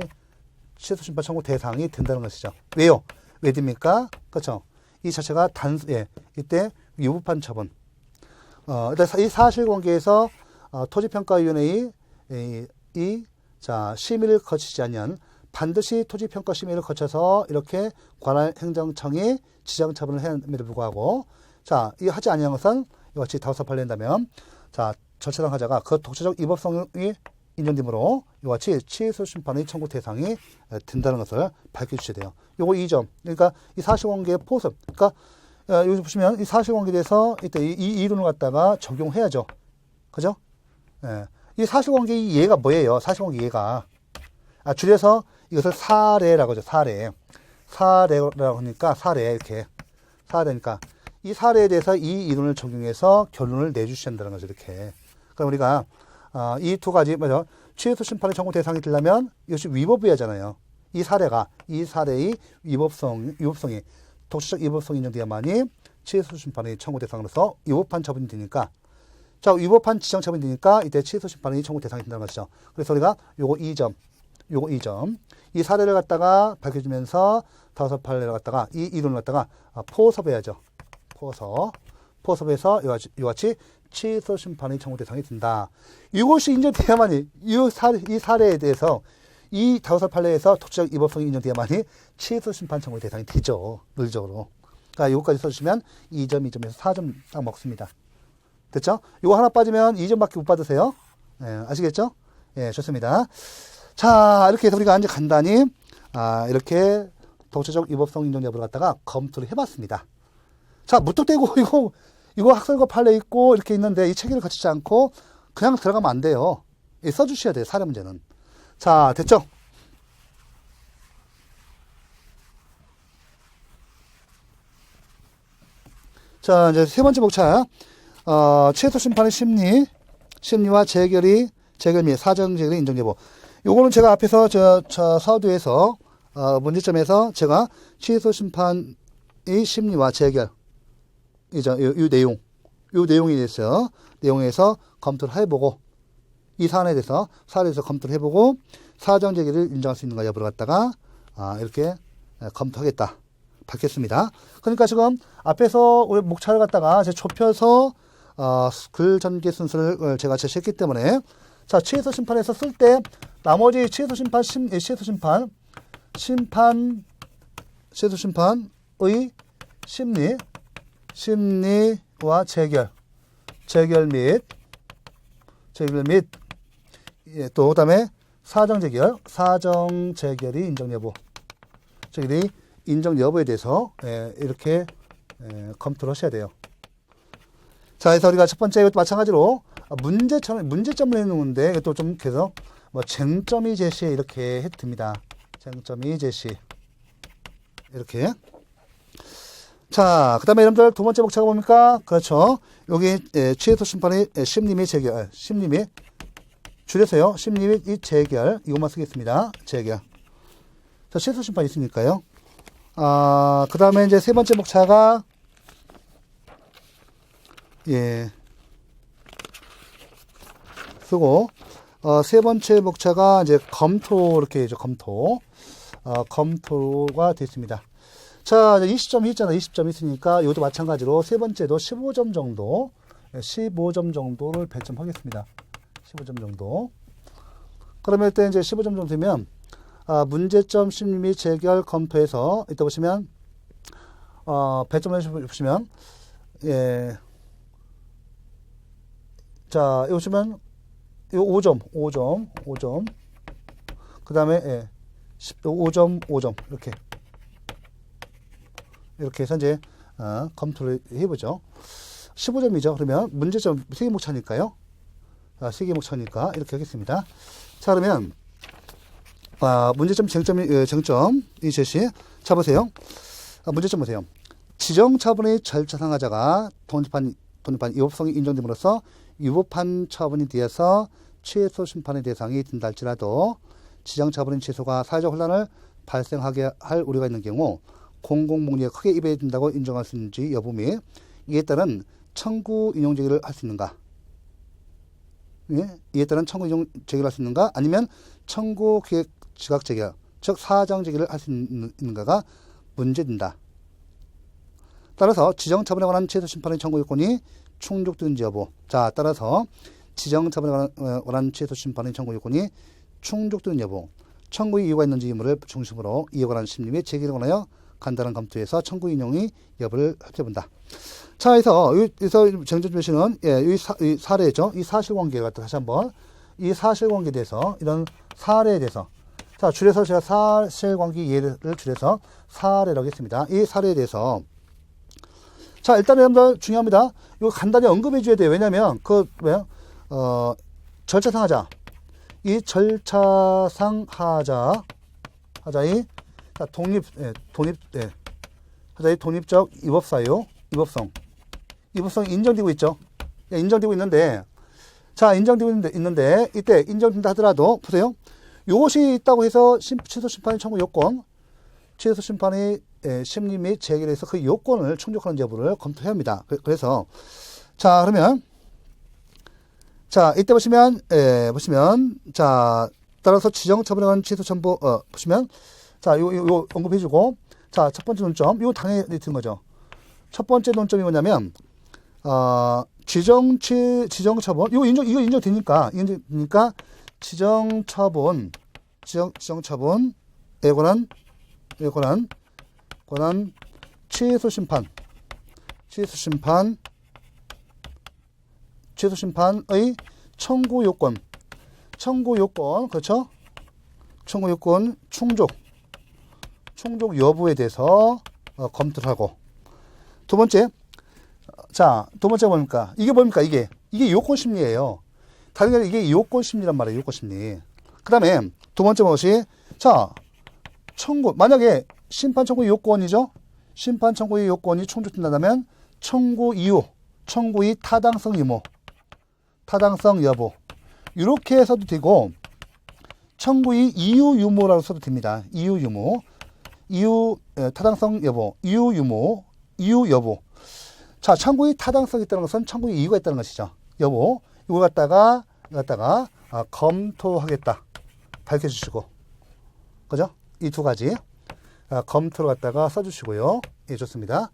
S1: 된다는 것이죠. 왜요? 왜 됩니까? 그렇죠? 이 자체가 이때 위법한 처분. 일단 이 사실관계에서 토지평가위원회의 심의를 거치지 않으면 반드시 토지평가 심의를 거쳐서 이렇게 관할 행정청이 지정 처분을 해야 함에도 불구하고 자, 이 하지 아니한 것은 이같이 다수설 판례한다면 자, 절차상 하자가 그 독재적 위법성이 인정되므로 이같이 취소 심판의 청구 대상이 된다는 것을 밝혀주셔야 돼요. 요거 2점. 그러니까 이 사실관계의 포섭. 그러니까 여기 보시면 이 사실관계에 대해서 이때 이 이론을 갖다가 적용해야죠. 그죠? 예. 이 사실관계의 이해가 뭐예요? 사실관계 이해가. 줄여서 이것을 사례라고 하죠. 사례라고 하니까 이렇게. 사례니까. 이 사례에 대해서 이 이론을 적용해서 결론을 내주셔야 한다는 거죠. 이렇게. 그럼 우리가, 이 두 가지, 취소 심판의 청구 대상이 되려면 이것이 위법이하잖아요. 이 사례의 위법성이 독재적 위법성이 인정돼야만이 취소 심판의 청구 대상으로서 위법한 처분이 되니까 자, 위법한 지정 처분이 되니까 이때 취소 심판의 청구 대상이 된다는 것이죠. 그래서 우리가 요거 2점. 이 사례를 갖다가 밝혀주면서 다수설 판례를 갖다가 이 이론을 갖다가 포섭해야죠. 포섭해서 이같이 취소 심판의 청구 대상이 된다. 이것이 인정돼야만이 이 사례에 대해서 이 다수설 판례에서 독재적 위법성이 인정돼야만이 취소 심판 청구 대상이 되죠. 논리적으로. 그러니까 이거까지 써주시면 2점, 2점에서 4점 딱 먹습니다. 됐죠? 이거 하나 빠지면 2점밖에 못 받으세요. 예, 아시겠죠? 예, 좋습니다. 자, 이렇게 해서 우리가 이제 간단히 이렇게 독재적 위법성 인정 여부를 갖다가 검토를 해봤습니다. 자, 무턱대고 이거 학설과 판례 있고 이렇게 있는데 이 체계를 갖추지 않고 그냥 들어가면 안 돼요. 써주셔야 돼요. 사례 문제는. 자, 됐죠? 자, 이제 세 번째 목차. 취소 심판의 심리와 재결 및 사정 재결의 인정 여부. 요거는 제가 앞에서 서두에서 문제점에서 제가 취소 심판의 심리와 재결 이 내용에 대해서 내용에서 검토를 해보고 이 사안에 대해서 검토를 해보고 사정 재결을 인정할 수 있는가 여부를 갖다가 이렇게 검토하겠다 밝혔습니다. 그러니까 지금 앞에서 우리 목차를 갖다가 제가 좁혀서 글 전개 순서를 제가 제시했기 때문에 자, 취소 심판에서 쓸 때 나머지 취소 심판의 심리와 재결 및 또 그다음에 사정 재결이 인정 여부. 재결이 인정 여부에 대해서 이렇게 검토를 하셔야 돼요. 자, 그래서 우리가 첫 번째 이것도 마찬가지로 문제점을 해놓는데 이것도 좀 계속 쟁점이 제시 이렇게 해둡니다. 쟁점이 제시 이렇게. 자, 그 다음에 여러분들 두 번째 목차가 뭡니까? 그렇죠. 여기 취소 심판의 심리 및 재결, 줄여서요. 심리 및 재결 이것만 쓰겠습니다. 재결. 자, 취소 심판 있으니까요. 그 다음에 이제 세 번째 목차가 쓰고 세 번째 목차가 이제 검토 이렇게 해죠. 검토가 됐습니다. 자, 20점이 있잖아. 20점이 있으니까 이것도 마찬가지로 세 번째도 15점 정도를 배점하겠습니다. 15점 정도. 그러면 일단 이제 15점 정도 되면 문제점 심리 및 재결 검토에서 이따 보시면 배점을 보시면 예. 자, 여기 보시면 요 5점. 그다음에 예. 5점 이렇게 해서 이제 검토를 해보죠. 15점이죠. 그러면 문제점 3개 목차니까요. 3개 목차니까 이렇게 하겠습니다. 자, 그러면 문제점, 쟁점 이 제시. 자, 보세요. 문제점 보세요. 지정 처분의 절차 상하자가 독립한 위법성이 인정됨으로써 위법한 처분에 대해서 취소 심판의 대상이 된다 할지라도 지정 처분의 취소가 사회적 혼란을 발생하게 할 우려가 있는 경우 공공복리에 크게 위배된다고 인정할 수 있는지 여부 및 이에 따른 청구 인용 제기를 할 수 있는가? 예? 이에 따른 청구 인용 제기를 할 수 있는가? 아니면 청구 기획 지각 제기를, 즉 사정 제기를 할 수 있는가가 문제된다. 따라서 지정 처분에 관한 취소 심판의 청구 요건이 충족되는지 여부. 자, 따라서 지정 처분에 관한 취소 심판의 청구 요건이 충족되는 여부. 청구의 이유가 있는지 의무를 중심으로 이에 관한 심리 및 제기를 권하여 간단한 검토에서 청구 인용의 여부를 살펴본다. 자, 여기서 쟁점 표시는 이 사례죠. 이 사실관계를 갖다 다시 한번 이 사실관계에 대해서 이런 사례에 대해서 자, 줄여서 제가 사실관계 예를 줄여서 사례라고 했습니다. 이 사례에 대해서 자, 일단 여러분들 중요합니다. 이거 간단히 언급해 줘야 돼요. 왜냐면 절차상 하자. 이 절차상 하자의 하자의 독립적 위법사유, 위법성이 인정되고 있죠. 인정되고 있는데, 자, 인정되고 있는데, 이때 인정된다 하더라도, 보세요. 요것이 있다고 해서 취소 심판의 청구 요건, 취소 심판의 심리 및 재결에 서 그 요건을 충족하는 여부를 검토해야 합니다. 그래서, 자, 그러면, 자, 이때 보시면, 자, 따라서 지정 처분에 관한 취소 첨부, 보시면, 자, 요 언급해주고, 자, 첫 번째 논점, 요 당연히 든 거죠. 첫 번째 논점이 뭐냐면, 지정 처분, 이거 인정되니까, 지정 처분에 관한 취소 심판의 청구 요건, 그렇죠? 청구 요건 충족 여부에 대해서 검토를 하고. 두 번째 뭡니까? 이게 요건 심리예요. 다른 게 아니라 이게 요건 심리란 말이에요. 요건 심리. 그 다음에 두 번째 무엇이? 자, 만약에 심판 청구 요건이죠? 심판 청구의 요건이 충족된다면 청구 이유, 청구의 타당성 의무, 타당성 여부. 이렇게 해서도 되고, 청구의 이유 유무라고 써도 됩니다. 이유 유무. 타당성 여부, 이유 유무, 이유 여부. 자, 청구의 타당성이 있다는 것은 청구의 이유가 있다는 것이죠. 여부. 이걸 갖다가 검토하겠다. 밝혀주시고. 그죠? 이 두 가지. 검토를 갖다가 써주시고요. 예, 좋습니다.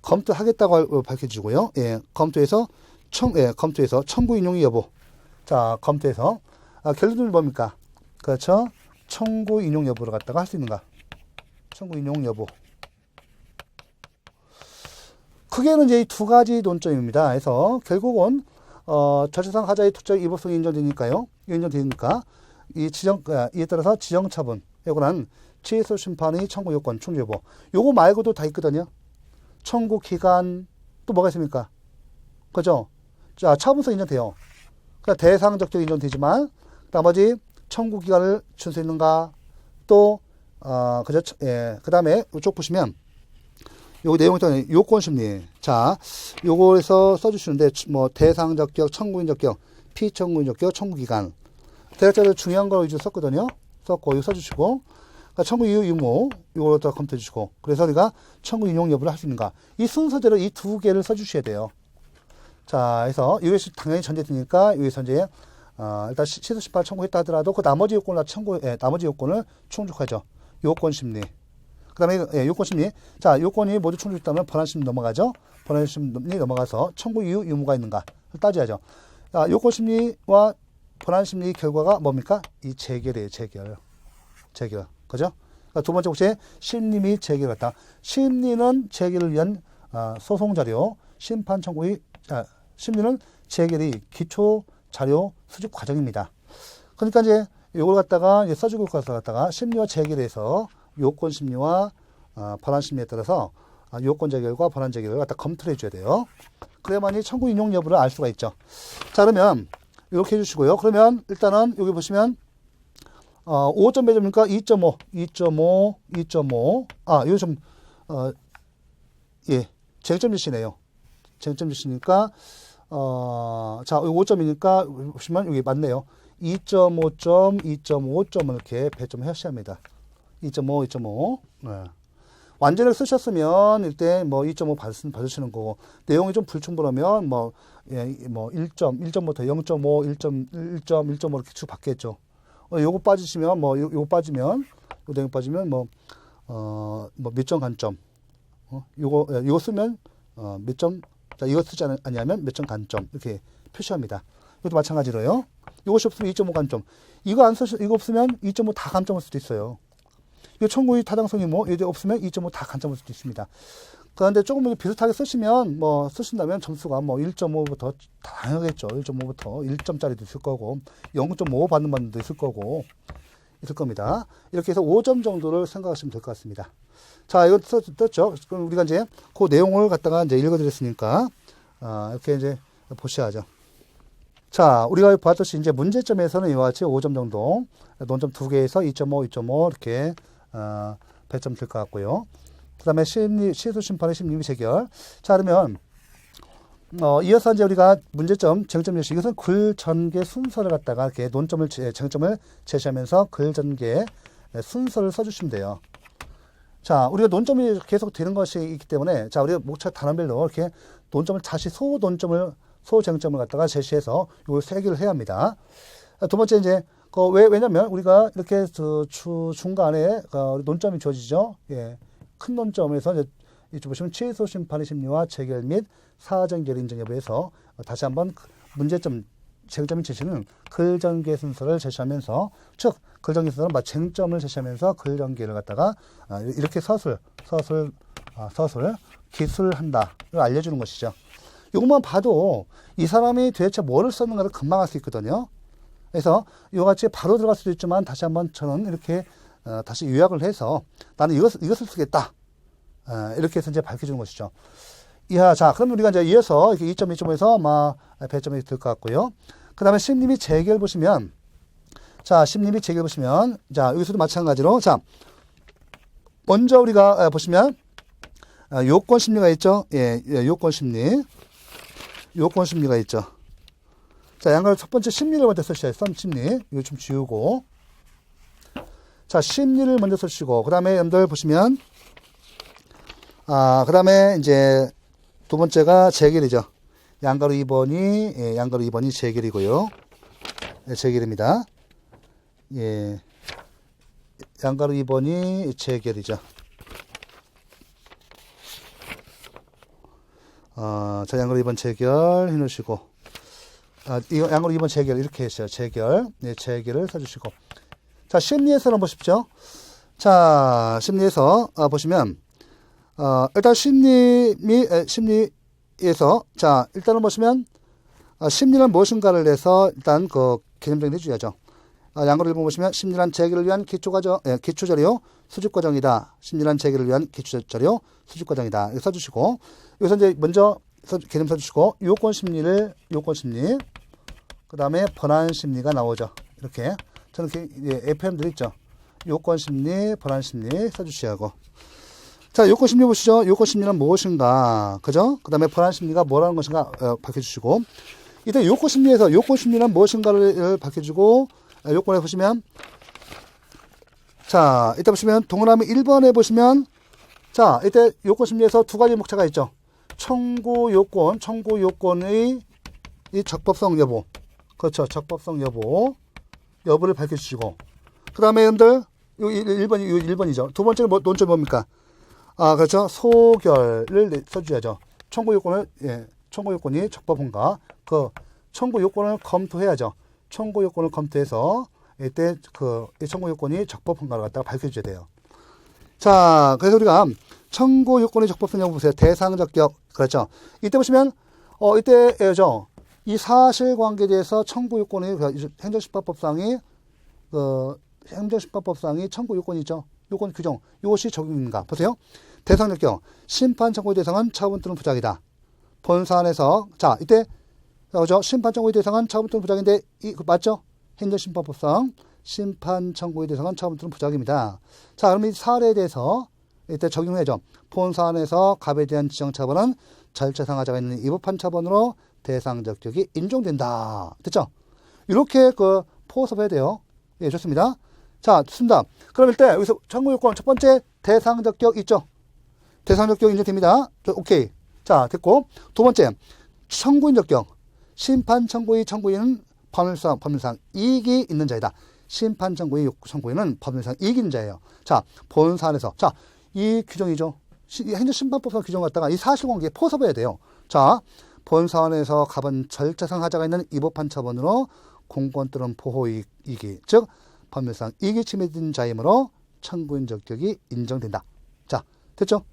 S1: 검토하겠다고 밝혀주고요. 예, 검토해서 청구 인용의 여부. 자, 검토해서 결론은 뭡니까? 그렇죠? 청구 인용 여부를 갖다가 할 수 있는가? 청구 인용 여부. 크게는 이제 이 두 가지 논점입니다. 그래서 결국은 절차상 하자의 특정 위법성이 인정되니까요. 인정되니까 이에 따라서 지정 처분에 관한 취소 심판의 청구 요건 충족 여부. 요거 말고도 다 있거든요. 청구 기간 또 뭐가 있습니까? 그죠? 자, 처분서 인정돼요. 그러니까 대상적격 인정되지만 나머지 청구 기간을 줄 수 있는가? 또 그죠? 예. 그다음에 이쪽 보시면 요 내용 있잖아요. 요건 심리. 자, 요거에서 써주시는데 뭐 대상적격, 청구인 적격, 피청구인 적격, 청구 기간. 대략적으로 중요한 거 위주로 썼거든요. 썼고 이거 써주시고. 그러니까 청구 이유 유무 이걸 더 검토해 주시고. 그래서 우리가 청구 인용 여부를 할 수 있는가. 이 순서대로 이 두 개를 써주셔야 돼요. 자, 그래서 이것이 당연히 전제되니까 여기서 이제 일단 취소 심판 청구했다 하더라도 그 나머지 요건을 나머지 요건을 충족하죠. 요건 심리. 그다음에 요건 심리. 자, 요건이 모두 충족됐다면 번한 심리 넘어가죠. 번한 심리 넘어가서 청구 이유 유무가 있는가 따져야죠. 자, 요건 심리와 번한 심리 결과가 뭡니까? 이 재결이에요. 재결. 제기를. 그죠? 그러니까 두 번째 혹시 심리 제기를 갖다. 심리는 제기를 위한 소송 자료, 심판 청구의 심리는 제기의 기초 자료 수집 과정입니다. 그러니까 이제 이걸 갖다가 이제 써주고 것을 갖다가 심리와 제기를 해서 요건 심리와 반환 심리에 따라서 요건 제기과 반환 제기를 갖다 검토를 해줘야 돼요. 그래야만이 청구 인용 여부를 알 수가 있죠. 자, 그러면 이렇게 해주시고요. 그러면 일단은 여기 보시면 5점 몇 점입니까? 2.5, 2.5, 2.5. 이거 좀 쟁점 지시네요. 쟁점 지시니까 자, 5점이니까 보시면 여기 맞네요. 2.5점, 2.5점을 이렇게 배점을 하셔야 합니다. 2.5, 2.5. 네. 완전히 쓰셨으면 이때 뭐 2.5 받으시는 거고, 내용이 좀 불충분하면 뭐 1점, 1점부터 0.5, 1점, 1점, 1.5 이렇게 쭉 받겠죠. 요거 빠지시면 요거 빠지면 요 내용 빠지면 몇 점 간점. 요거 쓰면 몇 점, 자, 이거 쓰지 아니하면 몇 점 간점 이렇게 표시합니다. 이것도 마찬가지로요. 이것이 없으면 2.5 간점. 이거 없으면 2.5 다 간점일 수도 있어요. 이 청구의 타당성이 이게 없으면 2.5 다 간점일 수도 있습니다. 그런데 조금 비슷하게 쓰시면 쓰신다면 점수가 1.5부터 다양하겠죠. 1.5부터 1점짜리도 있을 거고 0.5 받는 분도 있을 겁니다. 이렇게 해서 5점 정도를 생각하시면 될 것 같습니다. 자, 이거 떴죠. 그럼 우리가 이제 그 내용을 갖다가 이제 읽어드렸으니까 이렇게 이제 보셔야죠. 자, 우리가 봤듯이 이제 문제점에서는 이와 같이 5점 정도, 논점 2개에서 2.5, 2.5 이렇게 배점 될 것 같고요. 그 다음에 시소 심판의 심리 재결. 자, 그러면 이어서 이제 우리가 문제점, 쟁점 예시, 이것은 글 전개 순서를 갖다가 이렇게 논점을 쟁점을 제시하면서 글 전개 순서를 써주시면 돼요. 자, 우리가 논점이 계속 되는 것이 있기 때문에, 자, 우리가 목차 단원별로 이렇게 논점을 다시 소쟁점을 갖다가 제시해서 요 3개를 해야 합니다. 두 번째 이제 왜냐면 우리가 이렇게 중간에 논점이 주어지죠. 예. 큰 논점에서 이쪽 보시면 취소 심판의 심리와 재결 및 사정결 인정 여부에서 다시 한번 문제점, 쟁점이 제시는 글 전개 순서를 제시하면서, 즉 글 전개 순서는 쟁점을 제시하면서 글 전개를 갖다가 이렇게 서술 기술한다 를 알려주는 것이죠. 이것만 봐도 이 사람이 도대체 뭐를 썼는가를 금방 알 수 있거든요. 그래서 이와 같이 바로 들어갈 수도 있지만 다시 한번 저는 이렇게 다시 요약을 해서 나는 이것을 쓰겠다. 이렇게 해서 이제 밝혀주는 것이죠. 자, 그럼 우리가 이제 이어서 이렇게 2점, 2점에서 배점이 될 것 같고요. 그 다음에 심리 및 재결 보시면, 자, 심리 및 재결 보시면, 자, 여기서도 마찬가지로, 자, 먼저 우리가 보시면, 요건 심리가 있죠. 예, 요건 심리가 있죠. 자, 양가로 첫 번째 심리를 먼저 쓰셔야 해요. 심리. 이거 좀 지우고. 자, 심리를 먼저 쓰시고, 그 다음에 여러분들 보시면, 그 다음에 이제 두 번째가 재결이죠. 양가로 2번이 재결이고요. 네, 재결입니다. 예. 양가로 2번이 재결이죠. 자, 양가로 2번 재결 해놓으시고, 이거 양가로 2번 재결 이렇게 했어요. 재결. 네, 재결을 써주시고. 자, 심리에서는 보십시오. 자, 심리에서 보시면, 일단 심리에서, 자, 일단은 보시면, 심리는 무엇인가를 해서 일단 개념적인 해줘야죠. 양가로 1번 보시면, 심리란 재결을 위한 기초자료 수집과정이다. 심리란 재결을 위한 기초자료 수집과정이다. 이거 써주시고, 여기서 이제 먼저 개념 써주시고, 요건 심리, 그 다음에 번안 심리가 나오죠. 이렇게. 저는 FM들 있죠. 요건 심리, 번안 심리 써주셔야 하고. 자, 요건 심리 보시죠. 요건 심리는 무엇인가. 그죠? 그 다음에 번안 심리가 뭐라는 것인가 밝혀주시고. 이때 요건 심리에서 요건 심리는 무엇인가를 밝혀주고, 요건에 보시면, 자, 이때 보시면 동그라미 1번에 보시면, 자, 이때 요건 심리에서 두 가지 목차가 있죠. 청구 요건의 이 적법성 여부. 그렇죠. 적법성 여부를 밝혀주시고. 그 다음에 여러분들, 1번이죠. 두 번째는 논점이 뭡니까? 그렇죠. 소결을 써줘야죠. 청구 요건이 적법한가. 청구 요건을 검토해야죠. 청구 요건을 검토해서 이때 이 청구 요건이 적법한가를 갖다가 밝혀줘야 돼요. 자, 그래서 우리가 청구 요건의 적법성 여부 보세요. 대상적격. 그렇죠. 이때 보시면, 이때죠. 이 사실관계에 대해서 청구 요건이, 행정심판법상이, 행정심판법상이 청구 요건이죠. 요건 규정. 이것이 적용인가. 보세요. 대상적격. 심판 청구의 대상은 차원 또는 부작이다. 본사안에서, 자, 이때, 그죠? 심판 청구의 대상은 차원 또는 부작인데, 맞죠? 행정심판법상 심판 청구의 대상은 차원 또는 부작입니다. 자, 그럼 이 사례에 대해서 이때 적용해야죠. 본사안에서 갑에 대한 지정처분은 절차상 하자가 있는 위법한 처분으로 대상적격이 인정된다. 됐죠? 이렇게 포섭해야 돼요. 예, 좋습니다. 자, 좋습니다. 그럼 일단 여기서 청구 요건 첫 번째 대상적격 있죠? 대상적격 인정됩니다. 오케이. 자, 됐고. 두 번째, 청구인 적격. 심판 청구인은 법률상 이익이 있는 자이다. 심판 청구인은 법률상 이익이 있는 자예요. 자, 본사안에서. 자, 이 규정이죠. 행정심판법상 규정 갖다가 이 사실관계에 포섭해야 돼요. 자, 본사안에서 갑은 절차상 하자가 있는 위법한 처분으로 공권 또는 보호이익이, 즉 법률상 이익이 침해된 자이므로 청구인 적격이 인정된다. 자, 됐죠?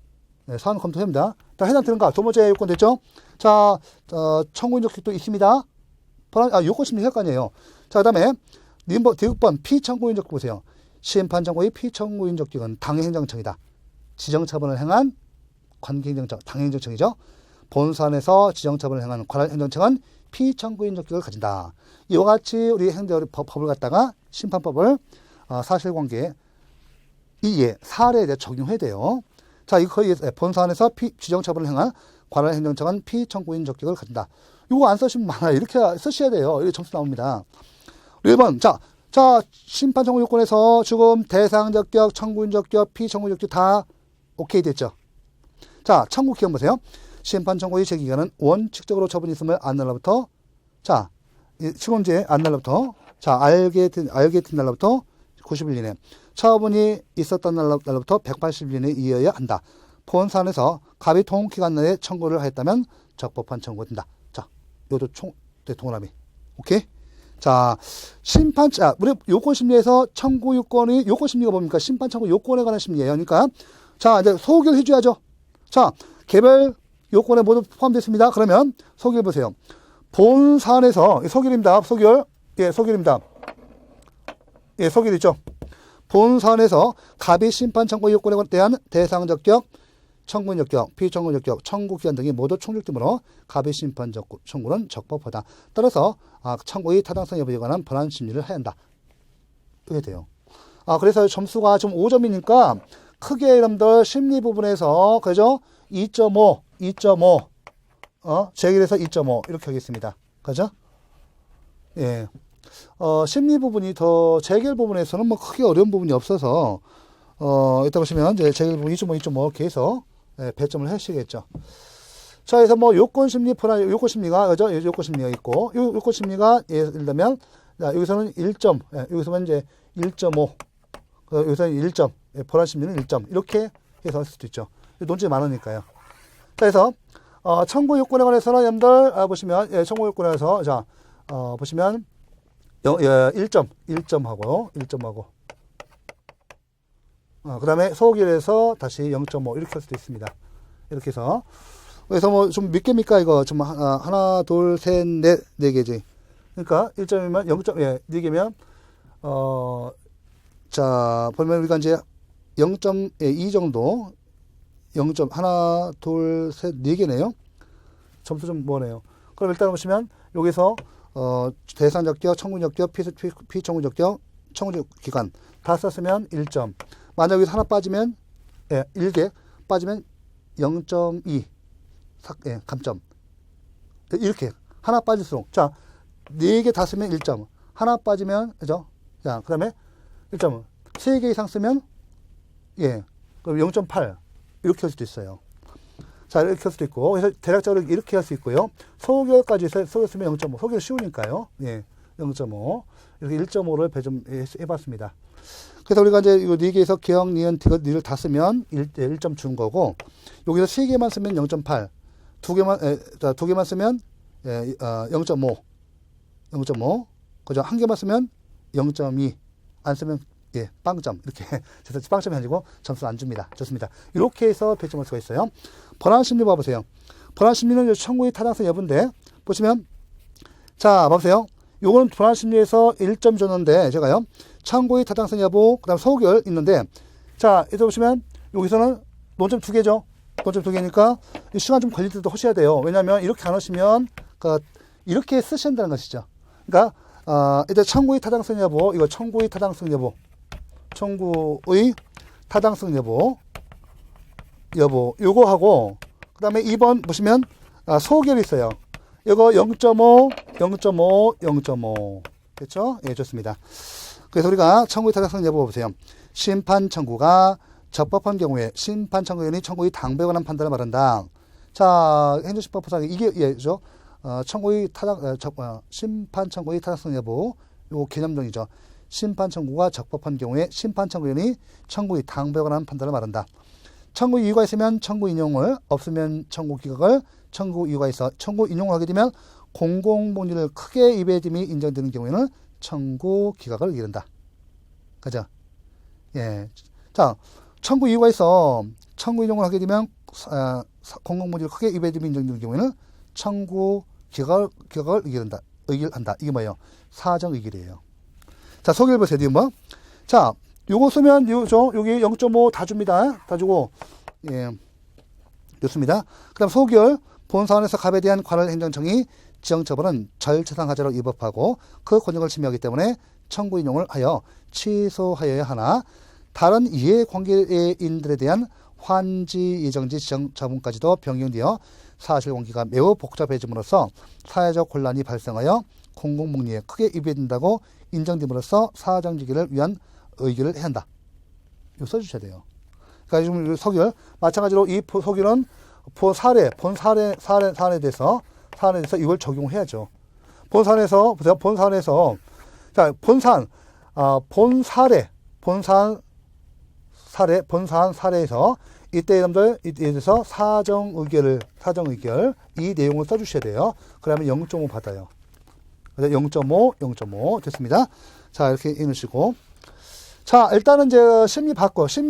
S1: 네, 사안 검토합니다. 다 해당되는가? 두 번째 요건 됐죠? 자, 청구인 적격도 있습니다. 요건 심리 할 거 아니에요. 자, 그 다음에 디귿번 피청구인 적격 보세요. 심판 청구의 피청구인 적격은 당행정청이다. 지정처분을 행한 관계행정청, 당행정청이죠. 본사안에서 지정처분을 행한 관할행정청은 피청구인 적격을 가진다. 이와 같이 우리 법을 갖다가 심판법을 사실관계에 이에 사례에 대해 적용해야 돼요. 자, 이거 본사안에서 지정처분을 행한 관할행정청은 피청구인 적격을 가진다. 이거 안 쓰시면 많아요. 이렇게 쓰셔야 돼요. 이렇게 점수 나옵니다. 1번. 자, 심판 청구 요건에서 지금 대상적격, 청구인 적격, 피청구인 적격 다 오케이 됐죠. 자, 청구 기간 보세요. 심판 청구의 제기기간은 원칙적으로 처분이 있음을 안 날로부터, 자, 시공제 안 날로부터, 자, 알게 된 날로부터 90일 이내, 처분이 있었던 날로부터 180일 이내에 이어야 한다. 본사안에서 갑이 통기간 내에 청구를 하였다면 적법한 청구가 된다. 자, 이것도 동그라미. 오케이? 자, 우리 요건 심리에서 청구 요건이, 요건 심리가 뭡니까? 심판 청구 요건에 관한 심리예요. 그러니까, 자, 이제 소개를 해줘야죠. 자, 개별 요건에 모두 포함됐습니다. 그러면 소개를 보세요. 본사안에서, 소결입니다. 소결. 예, 소결입니다. 예, 소결 있죠. 본사안에서 갑이 심판 청구 요건에 대한 대상적격, 청구인 적격, 피청구인 적격, 청구 기간 등이 모두 충족되므로 갑의 심판 청구는 적법하다. 따라서 청구의 타당성 여부에 관한 본안 심리를 해야 한다. 이게 돼요. 그래서 점수가 좀 5점이니까 크게 여러분들 심리 부분에서 그죠? 2.5, 제기해서 2.5 이렇게 하겠습니다. 그죠? 예. 심리 부분이 더 재결 부분에서는 뭐 크게 어려운 부분이 없어서 이따 보시면 이제 재결 부분 2.5 이렇게 해서 배점을 하시겠죠. 자, 그래서 뭐 요건 심리가 그죠? 요건 심리가 있고 요건 심리가 예를 들면 여기서는 1점, 여기서는 이제 1.5, 여기서는 1점, 본안 심리는 1점 이렇게 해서 할 수도 있죠. 논점이 많으니까요. 자, 그래서 청구 요건에 관해서는 여러분들 보시면 청구 요건에 관해서 자 보시면 1점하고요. 그 다음에 소결에서 다시 0.5 이렇게 할 수도 있습니다. 이렇게 해서 그래서 뭐 좀 몇 개입니까 이거 좀 하나 둘 셋 넷 네 개지. 그러니까 1점이면 0점 네 개면 자 보면 우리가 이제 0.2 정도 0점 하나 둘 셋 네 개네요. 점수 좀 뭐네요. 그럼 일단 보시면 여기서 대상적격, 청구적격, 피청구적격, 청구기간 다 썼으면 1점. 만약 여기서 하나 빠지면 1개 빠지면 0.2 감점. 이렇게 하나 빠질수록 자 4개 다 쓰면 1점. 하나 빠지면 그죠? 자, 그다음에 1점. 3개 이상 쓰면 그럼 0.8 이렇게 할 수도 있어요. 자, 이렇게 할 수도 있고, 그래서 대략적으로 이렇게 할 수 있고요. 소결까지 소결 쓰면 0.5. 소결 쉬우니까요. 0.5. 이렇게 1.5를 배점해봤습니다. 그래서 우리가 이제 이거 4개에서 기억, 니은, 디귿, 니를 다 쓰면 1점 준 거고, 여기서 3개만 쓰면 0.8. 2개만 쓰면 0.5. 0.5. 그죠? 1개만 쓰면 0.2 안 쓰면 예, 빵점 이렇게 그래서 빵점이 아니고 점수 안 줍니다. 좋습니다. 이렇게 해서 배점할 수가 있어요. 번안심리 봐보세요. 번안심리는 청구의 타당성 여부인데 보시면 자 봐보세요. 요거는 번안심리에서 1점 줬는데 제가요 청구의 타당성 여부 그 다음 소결 있는데 자 여기서 보시면 여기서는 논점 2개죠. 논점 2개니까 시간 좀 걸릴 때도 하셔야 돼요. 왜냐하면 이렇게 안 하시면 이렇게 쓰셔야 한다는 것이죠. 그러니까 일단 청구의 타당성 여부 이거 청구의 타당성 여부 청구의 타당성 여부 요거 하고 그 다음에 2번 보시면 소결이 있어요. 이거 0.5 그렇죠? 예, 좋습니다. 그래서 우리가 청구의 타당성 여부 보세요. 심판 청구가 적법한 경우에 심판 청구인이 청구의 당부에 관한 판단을 말한다. 자, 행정심판법상 이게 예죠. 청구의 심판 청구의 타당성 여부 요 개념정이죠. 심판 청구가 적법한 경우에 심판 청구인이 청구의 당부에 관한 판단을 말한다. 청구 이유가 있으면 청구 인용을, 없으면 청구 기각을, 청구 이유가 있어 청구 인용을 하게 되면 공공복리를 크게 위배됨이 인정되는 경우에는 청구 기각을 이른다. 그죠? 예. 자, 청구 이유가 있어 청구 인용을 하게 되면 공공복리를 크게 위배됨이 인정되는 경우에는 청구 기각을 의결한다. 이게 뭐예요? 사정 의결이에요. 자, 소개를 보세요. 뭐. 자, 요거 쓰면 여기 0.5 다 줍니다. 다 주고 예. 좋습니다. 그다음 소결 본사원에서 갑에 대한 관할 행정청이 지정처벌은 절차상하자로 위법하고 그 권역을 침해하기 때문에 청구 인용을 하여 취소하여야 하나 다른 이해관계인들에 대한 환지 예정지 지정 처분까지도 변경되어 사실관계가 매우 복잡해짐으로써 사회적 혼란이 발생하여 공공복리에 크게 위배된다고 인정됨으로써 사정지기를 위한 의결을 해야 한다. 이거 써주셔야 돼요. 그러니까 지금 소결 마찬가지로 이 소결은 사례에 대해서 이걸 적용해야죠. 본사안에서 보세요. 본사안에서 자 본사안 사례에서 이때 여러분들 이에 대해서 사정 의결 이 내용을 써주셔야 돼요. 그러면 0.5 받아요. 0.5 됐습니다. 자 이렇게 해놓으시고 자 일단은 이제 심리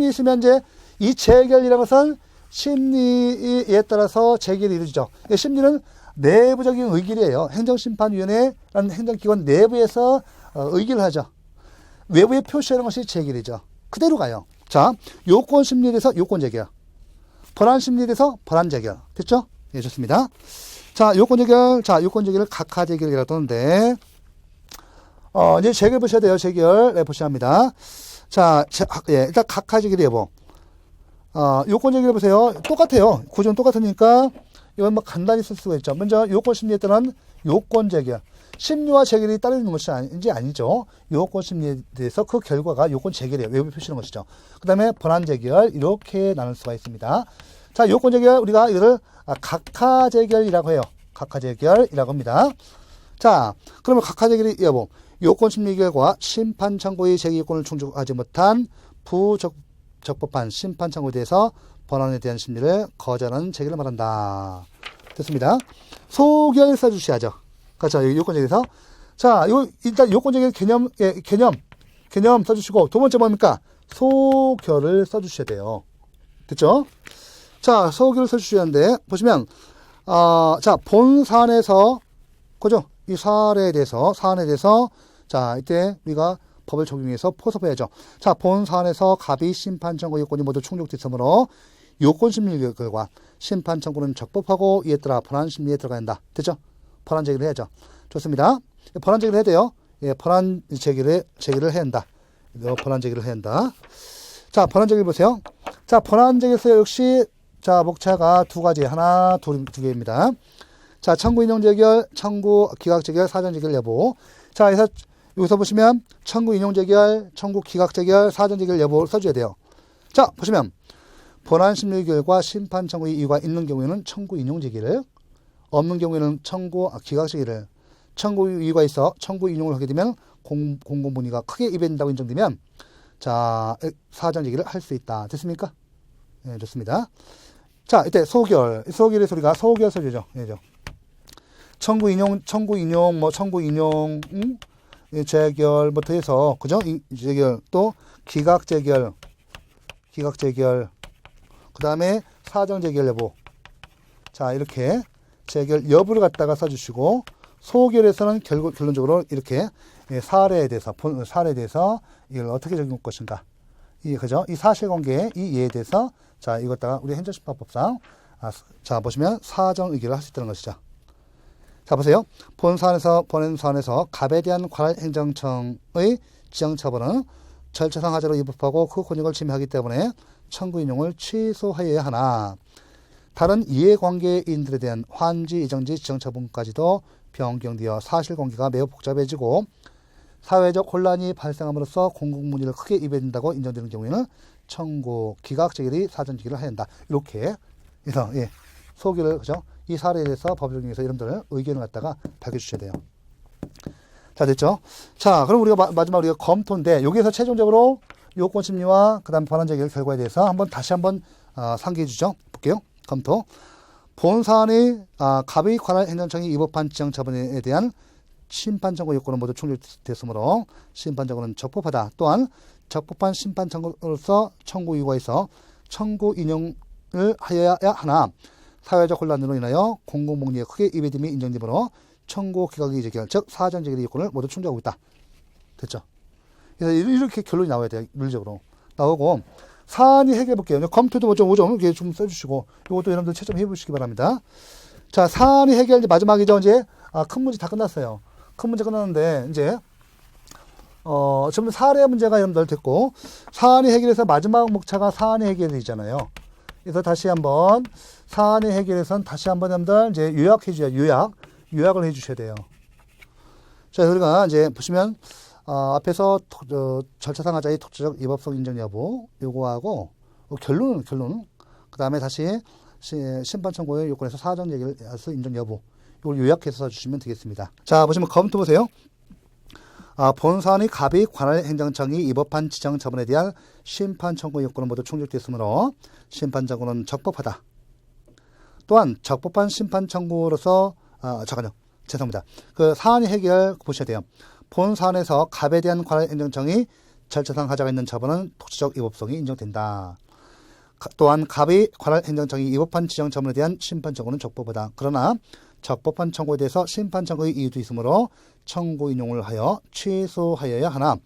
S1: 있으면 이제 이 재결이라는 것은 심리에 따라서 재결이 이루어지죠. 심리는 내부적인 의결이에요. 행정심판위원회라는 행정기관 내부에서 의결을 하죠. 외부에 표시하는 것이 재결이죠. 그대로 가요. 자, 요건심리에 대해서 요건재결, 번안심리에 대해서 번안재결. 됐죠? 예, 좋습니다. 자, 요건재결을 각하재결이라고 하는데 이제 재결 보셔야 돼요. 재결 보셔야 합니다. 자, 일단 각하재결 여부. 요건재결 보세요. 똑같아요. 구조는 똑같으니까 이건 뭐 간단히 쓸 수가 있죠. 먼저 요건심리에 따른 요건재결. 심리와 재결이 따르는 것이 아니죠. 요건심리에 대해서 그 결과가 요건재결이에요. 외부 표시하는 것이죠. 그 다음에 번안재결 이렇게 나눌 수가 있습니다. 자, 요건재결 우리가 이거를 각하재결이라고 해요. 각하재결이라고 합니다. 자, 그러면 각하재결이 여부. 요건심리 결과 심판 청구의 제기권을 충족하지 못한 부적법한 심판 청구에 대해서 번안에 대한 심리를 거절하는 제기를 말한다. 됐습니다. 소결 써주셔야죠. 그렇죠. 요건제에서 자, 일단 요건제의 개념 써주시고 두 번째 뭡니까? 소결을 써주셔야 돼요. 됐죠? 자, 소결을 써주셔야 하는데 보시면 자, 본 사안에서 그죠? 이 사안에 대해서 자, 이때 우리가 법을 적용해서 포섭해야죠. 자, 본 사안에서 갑이 심판 청구 요건이 모두 충족됐으므로 요건 심리 결과 심판 청구는 적법하고 이에 따라 번안 심리에 들어가야 한다. 됐죠? 번안 제기를 해야죠. 좋습니다. 번안 제기를 해야 돼요. 예, 번안 제기를 해야 한다. 번안 제기를 해야 한다. 자, 번안 제기를 보세요. 자, 번안 제기에서 역시 자, 목차가 두 가지, 하나, 두 개입니다. 자, 청구 인용 제결, 청구 기각 제결, 사전 제결 여부. 자, 여기서 보시면 청구 인용 제결, 청구 기각 제결, 사전 제결 여부를 써줘야 돼요. 자, 보시면 번안 심리 결과 심판 청구의 이유가 있는 경우에는 청구 인용 제기를, 없는 경우에는 청구 기각 제기를, 청구 이유가 있어 청구 인용을 하게 되면 공공분위가 크게 위배된다고 인정되면 자, 사전 제기를 할 수 있다. 됐습니까? 네, 좋습니다. 자, 이때 소결의 소리가 소결 소리죠. 예, 청구 인용 이 재결부터 해서, 그죠? 이 재결, 또 기각재결, 그 다음에 사정재결 여부. 자, 이렇게 재결 여부를 갖다가 써주시고, 소결에서는 결론적으로 이렇게 사례에 대해서, 이걸 어떻게 적용할 것인가. 그죠? 이 사실관계, 이 예에 대해서, 자, 이것다가 우리 행정심판법상, 자, 보시면 사정 의결을 할 수 있다는 것이죠. 자, 보세요. 본 사안에서 갑에 대한 관할 행정청의 지정처분은 절차상 하자로 위법하고 그 권익을 침해하기 때문에 청구 인용을 취소하여야 하나, 다른 이해관계인들에 대한 환지, 이정지, 지정처분까지도 변경되어 사실관계가 매우 복잡해지고 사회적 혼란이 발생함으로써 공공문의를 크게 이배된다고 인정되는 경우에는 청구, 기각재결이 사전재결을 해야 한다. 이렇게 해서 소개를, 그죠? 이 사례에 대해서 법을 적용해서 여러분들 의견을 갖다가 밝혀주셔야 돼요. 자, 됐죠? 자, 그럼 우리가 마지막 우리가 검토인데, 여기에서 최종적으로 요건 심리와 그 다음 권한 제기의 결과에 대해서 다시 한번 상기해 주죠. 볼게요. 검토. 본 사안의 갑의 관할 행정청이 위법한 지정처분에 대한 심판 청구 요건은 모두 충족됐으므로 심판 청구는 적법하다. 또한 적법한 심판 청구로서 청구 이유가 있어 청구 인용을 하여야 하나, 사회적 혼란으로 인하여 공공복리에 크게 이배됨이 인정되므로 청구 기각의 재결, 즉 사전 재결의 요건을 모두 충족하고 있다. 됐죠? 그래서 이렇게 결론이 나와야 돼요. 물리적으로 나오고, 사안이 해결해 볼게요. 검토도 5점 이렇게 좀 써주시고, 이것도 여러분들 채점해 보시기 바랍니다. 자, 사안이 해결 이제 마지막이죠. 이제 큰 문제 다 끝났어요. 큰 문제 끝났는데 이제 지금 사례 문제가 여러분들 됐고, 사안이 해결해서 마지막 목차가 사안이 해결이잖아요. 그래서 다시 한번 사안이 해결해서는 다시 한번 여러분들 이제 요약해 줘야 요약을 해 주셔야 돼요. 자, 우리가 이제 보시면 앞에서 절차상 하자의 독자적 위법성 인정 여부 요거하고 결론은 그 다음에 다시 심판 청구의 요건에서 사전 얘기해서 인정 여부, 이걸 요약해서 써주시면 되겠습니다. 자, 보시면 검토 보세요. 본 사안의 갑의 관할 행정청이 위법한 지정 처분에 대한 심판 청구 요건은 모두 충족됐으므로 심판 청구는 적법하다. 또한 적법한 심판 청구로서 죄송합니다. 그 사안의 해결 보셔야 돼요. 본 사안에서 갑에 대한 관할 행정청이 절차상 하자가 있는 처분은 독자적 위법성이 인정된다. 또한 갑의 관할 행정청이 위법한 지정 처분에 대한 심판 청구는 적법하다. 그러나 적법한 청구에 대해서 심판 청구의 이유도 있으므로 청구 인용을 하여 취소하여야 하나,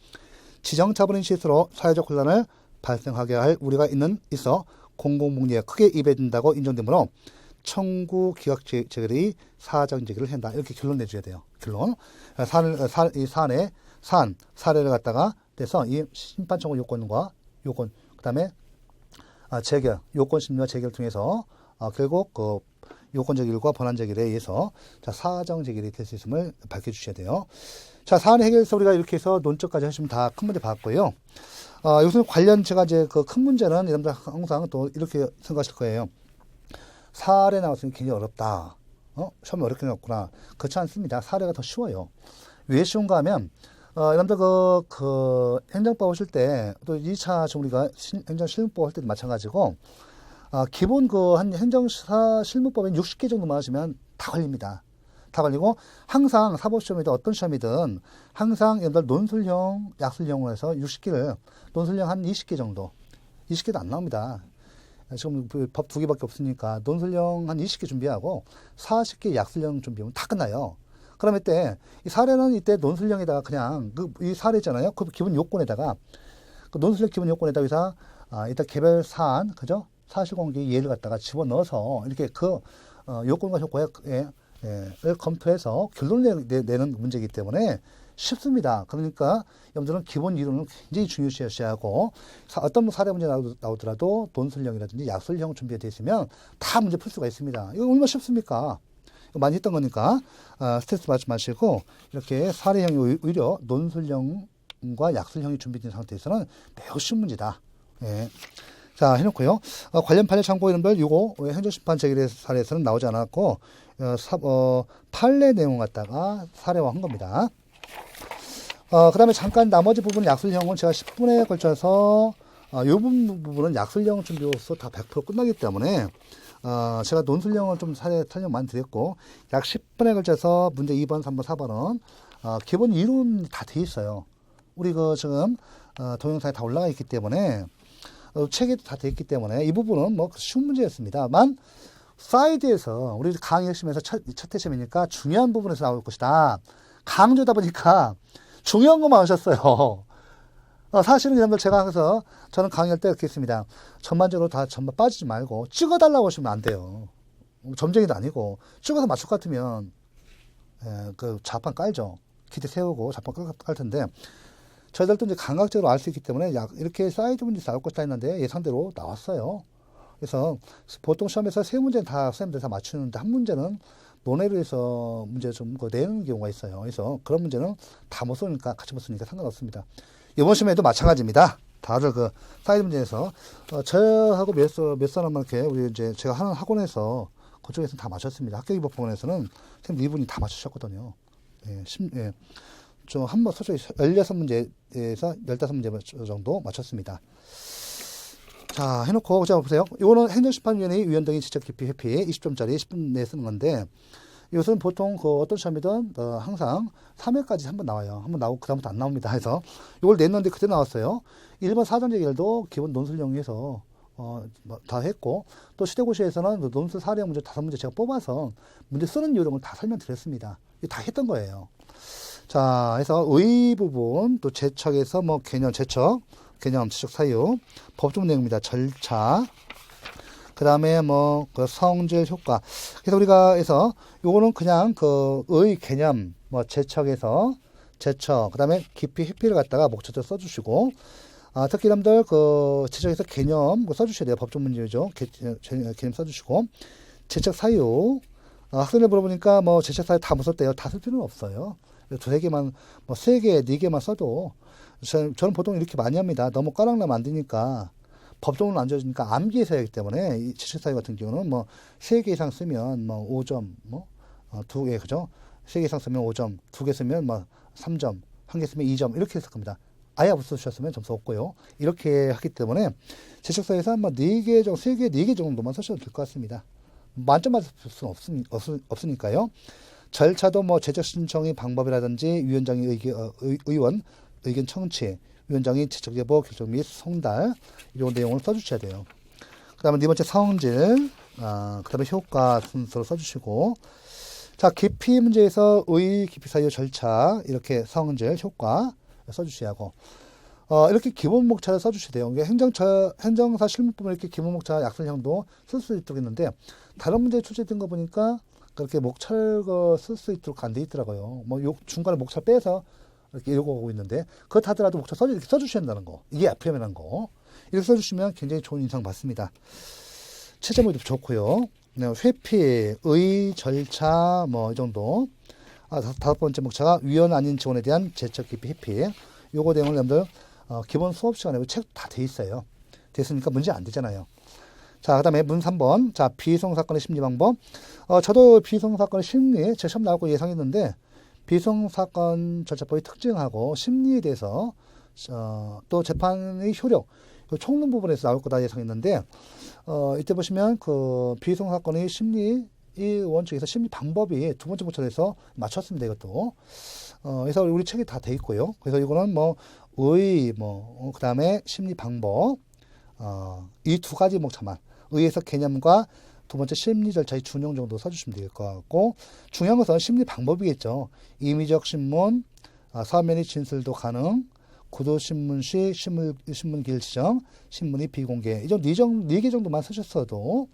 S1: 지정 처분인 실수로 사회적 혼란을 발생하게 할 우려가 있어 공공복리에 크게 이배된다고 인정되므로 청구 기각 재결의 사정 재결을 한다. 이렇게 결론 내줘야 돼요. 결론. 이 사례를 갖다가 돼서 이 심판 청구 요건, 그 다음에 재결, 요건 심리와 재결 통해서 결국 그 요건 재결과 권한 재결에 의해서 사정 재결이 될 수 있음을 밝혀주셔야 돼요. 자, 사안 해결에서 우리가 이렇게 해서 논점까지 하시면 다 큰 문제 봤고요. 여기서 관련 제가 이제 그 큰 문제는 여러분들 항상 또 이렇게 생각하실 거예요. 사례 나왔으니 굉장히 어렵다. 시험이 어렵게 나왔구나. 그렇지 않습니다. 사례가 더 쉬워요. 왜 쉬운가 하면, 여러분들 그 행정법 하실 때, 또 2차 우리가 행정실무법 할 때도 마찬가지고, 기본 한 행정사 실무법엔 60개 정도만 하시면 다 걸립니다. 다 걸리고, 항상 사법시험이든 어떤 시험이든, 항상 여러분들 논술형, 약술형으로 해서 60개를, 논술형 한 20개 정도, 20개도 안 나옵니다. 지금 법 2개밖에 없으니까 논술형 한 20개 준비하고 40개 약술형 준비하면 다 끝나요. 그럼 이때 이 사례는 이때 논술형에다가 그냥 이 사례 있잖아요. 그 기본 요건에다가 그 논술형 기본 요건에다가 여기서 일단 개별 사안, 그죠? 사실관계 예를 갖다가 집어넣어서 이렇게 그 요건과 효과를 검토해서 결론을 내는 문제이기 때문에 쉽습니다. 그러니까 여러분들은 기본 이론을 굉장히 중요시하셔야 하고, 어떤 사례 문제 나오더라도 논술형이라든지 약술형 준비가 되어 있으면 다 문제 풀 수가 있습니다. 이거 얼마나 쉽습니까? 이거 많이 했던 거니까 스트레스 받지 마시고, 이렇게 사례형이 오히려 논술형과 약술형이 준비된 상태에서는 매우 쉬운 문제다. 예. 자, 해놓고요. 관련 판례 참고 이름들 이거 행정심판 재결의 사례에서는 나오지 않았고, 판례 내용 갖다가 사례화한 겁니다. 그 다음에 잠깐 나머지 부분 약술형은 제가 10분에 걸쳐서 이 부분은 약술형 준비로서 다 100% 끝나기 때문에 제가 논술형을 좀 설명 많이 드렸고, 약 10분에 걸쳐서 문제 2번, 3번, 4번은 기본 이론이 다 돼 있어요. 우리 지금 동영상에 다 올라가 있기 때문에 책에도 다 돼 있기 때문에 이 부분은 뭐 쉬운 문제였습니다만 사이드에서 우리 강의 열심히 해서 첫 회점이니까 중요한 부분에서 나올 것이다. 강조다 보니까 중요한 것만 하셨어요. 사실은 여러분들 제가 그래서 저는 강의할 때 이렇게 했습니다. 전반적으로 다 전반 빠지지 말고 찍어달라고 하시면 안 돼요. 점쟁이도 아니고 찍어서 맞출 것 같으면 그 자판 깔죠. 기대 세우고 자판 깔 텐데 저희들도 이제 감각적으로 알 수 있기 때문에 이렇게 사이드 문제 나올 것이다 했는데 예상대로 나왔어요. 그래서 보통 시험에서 세 문제는 다 선생님들 다 맞추는데 한 문제는 논외로 해서 문제 좀 내는 경우가 있어요. 그래서 그런 문제는 다 못 쓰니까 같이 못 쓰니까 상관없습니다. 이번 시험에도 마찬가지입니다. 다들 그 사이드 문제에서 저하고 몇 사람만 이렇게 우리 이제 제가 하는 학원에서 그쪽에서는 다 맞췄습니다. 학교기법학원에서는 선생님 2분이 다 맞추셨거든요. 좀 한번 솔직히 16문제에서 15문제 정도 맞췄습니다. 자, 해놓고, 자, 보세요. 이거는 행정심판위원회 위원 등의 지적 깊이 회피 20점짜리 10분 내에 쓰는 건데, 이것은 보통 어떤 시험이든 항상 3회까지 한번 나와요. 한번 나오고 그다음부터 안 나옵니다. 해서 이걸 냈는데 그때 나왔어요. 1번 사전제결도 기본 논술형에서 다 했고, 또 시대고시에서는 논술 사례형 문제 5문제 제가 뽑아서 문제 쓰는 요령을 다 설명드렸습니다. 다 했던 거예요. 자, 해서 의 부분, 또 제척에서 뭐 개념, 제척, 개념, 제척 사유, 법조문 내용입니다. 절차, 그 다음에 뭐, 성질 효과. 그래서 우리가 해서, 요거는 그냥 의 개념, 뭐, 제척에서, 제척, 그 다음에 깊이 회피를 갖다가 목차도 써주시고, 특히 여러분들 제척에서 개념 써주셔야 돼요. 법조 문제죠. 개념 써주시고, 제척 사유, 학생들 물어보니까 뭐, 제척 사유 다 못 썼대요. 다 쓸 필요는 없어요. 2-3개만, 뭐, 3개, 4개만 써도, 저는 보통 이렇게 많이 합니다. 너무 까락나면 안 되니까, 법조문을 안 줘주니까 암기해서 하기 때문에, 이 제척 사유 같은 경우는 뭐, 3개 이상 쓰면 뭐, 5점, 뭐, 2개, 그죠? 3개 이상 쓰면 5점, 2개 쓰면 뭐, 3점, 1개 쓰면 2점, 이렇게 했을 겁니다. 아예 못 써주셨으면 점수 없고요. 이렇게 하기 때문에, 제척 사유에서 한 4개 정도, 3개, 4개 정도만 쓰셔도 될 것 같습니다. 만점 맞을 수는 없으니까요. 절차도 뭐 제적 신청의 방법이라든지 위원장의 의원 의견 청취, 위원장이 제적 여부 결정 및 송달 이런 내용을 써주셔야 돼요. 그 다음에 네 번째 성질, 그 다음에 효과 순서로 써주시고, 자 깊이 문제에서 의 깊이 사유 절차 이렇게 성질 효과 써주셔야 하고, 이렇게 기본 목차를 써주셔야 돼요. 행정사 실무법은 이렇게 기본 목차 약설형도 쓸 수 있도록 했는데 다른 문제에 출제된 거 보니까 그렇게 목차를 쓸 수 있도록 안 돼 있더라고요. 뭐 중간에 목차 빼서 이렇게 읽어오고 있는데 그렇다 하더라도 목차 이렇게 써주셔야 한다는 거. 이게 FM이라는 거. 이렇게 써주시면 굉장히 좋은 인상 받습니다. 채점도 좋고요. 회피, 의, 절차 뭐 이 정도. 5번째 목차가 위원 아닌 직원에 대한 제적 깊이 회피. 요거 내용을 여러분들 기본 수업 시간에 책 다 돼 있어요. 됐으니까 문제 안 되잖아요. 자, 그 다음에 문 3번. 자, 비송사건의 심리 방법. 저도 비송사건의 심리, 제 시험 나오고 예상했는데, 비송사건 절차법의 특징하고 심리에 대해서, 또 재판의 효력, 총론 부분에서 나올 거다 예상했는데, 이때 보시면 비송사건의 심리, 이 원칙에서 심리 방법이 두 번째 목차에서 맞췄습니다, 이것도. 그래서 우리 책이 다 돼 있고요. 그래서 이거는 뭐, 그 다음에 심리 방법, 이 2가지 목차만. 의에서 개념과 두 번째 심리 절차의 준용 정도 써주시면 될 것 같고, 중요한 것은 심리 방법이겠죠. 임의적 신문, 서면의 진술도 가능, 구도신문 시 신문 기일 지정, 신문이 비공개. 이 정도 4개 정도만 쓰셨어도,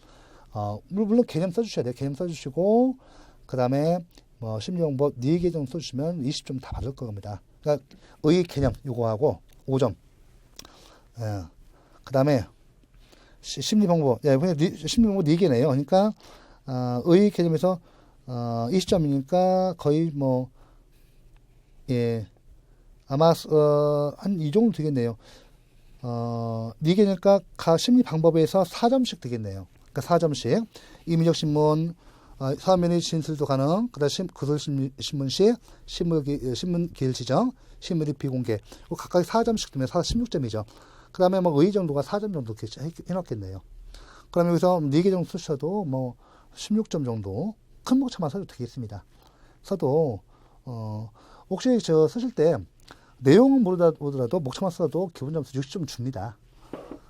S1: 물론 개념 써주셔야 돼요. 개념 써주시고, 그 다음에 뭐 심리 방법 4개 정도 써주시면 20점 다 받을 겁니다. 그러니까 의 개념 요거하고 5점. 그 다음에 심리 방법, 심리 방법 4개네요. 그러니까, 의 개념에서, 20점이니까 거의 뭐, 아마, 한 이 정도 되겠네요. 4개니까 심리 방법에서 4점씩 되겠네요. 그러니까 4점씩. 임의적 신문, 서면의 진술도 가능, 그 다음에 구설신문 시, 신문 기일 지정, 신문이 비공개. 각각 4점씩 되면 16점이죠. 그 다음에 뭐 의 정도가 4점 정도 이렇게 해놨겠네요. 그러면 여기서 4개 정도 쓰셔도 뭐 16점 정도 큰 목차만 써도 되겠습니다. 써도 혹시 저 쓰실 때 내용은 모르더라도 목차만 써도 기본 점수 60점 줍니다.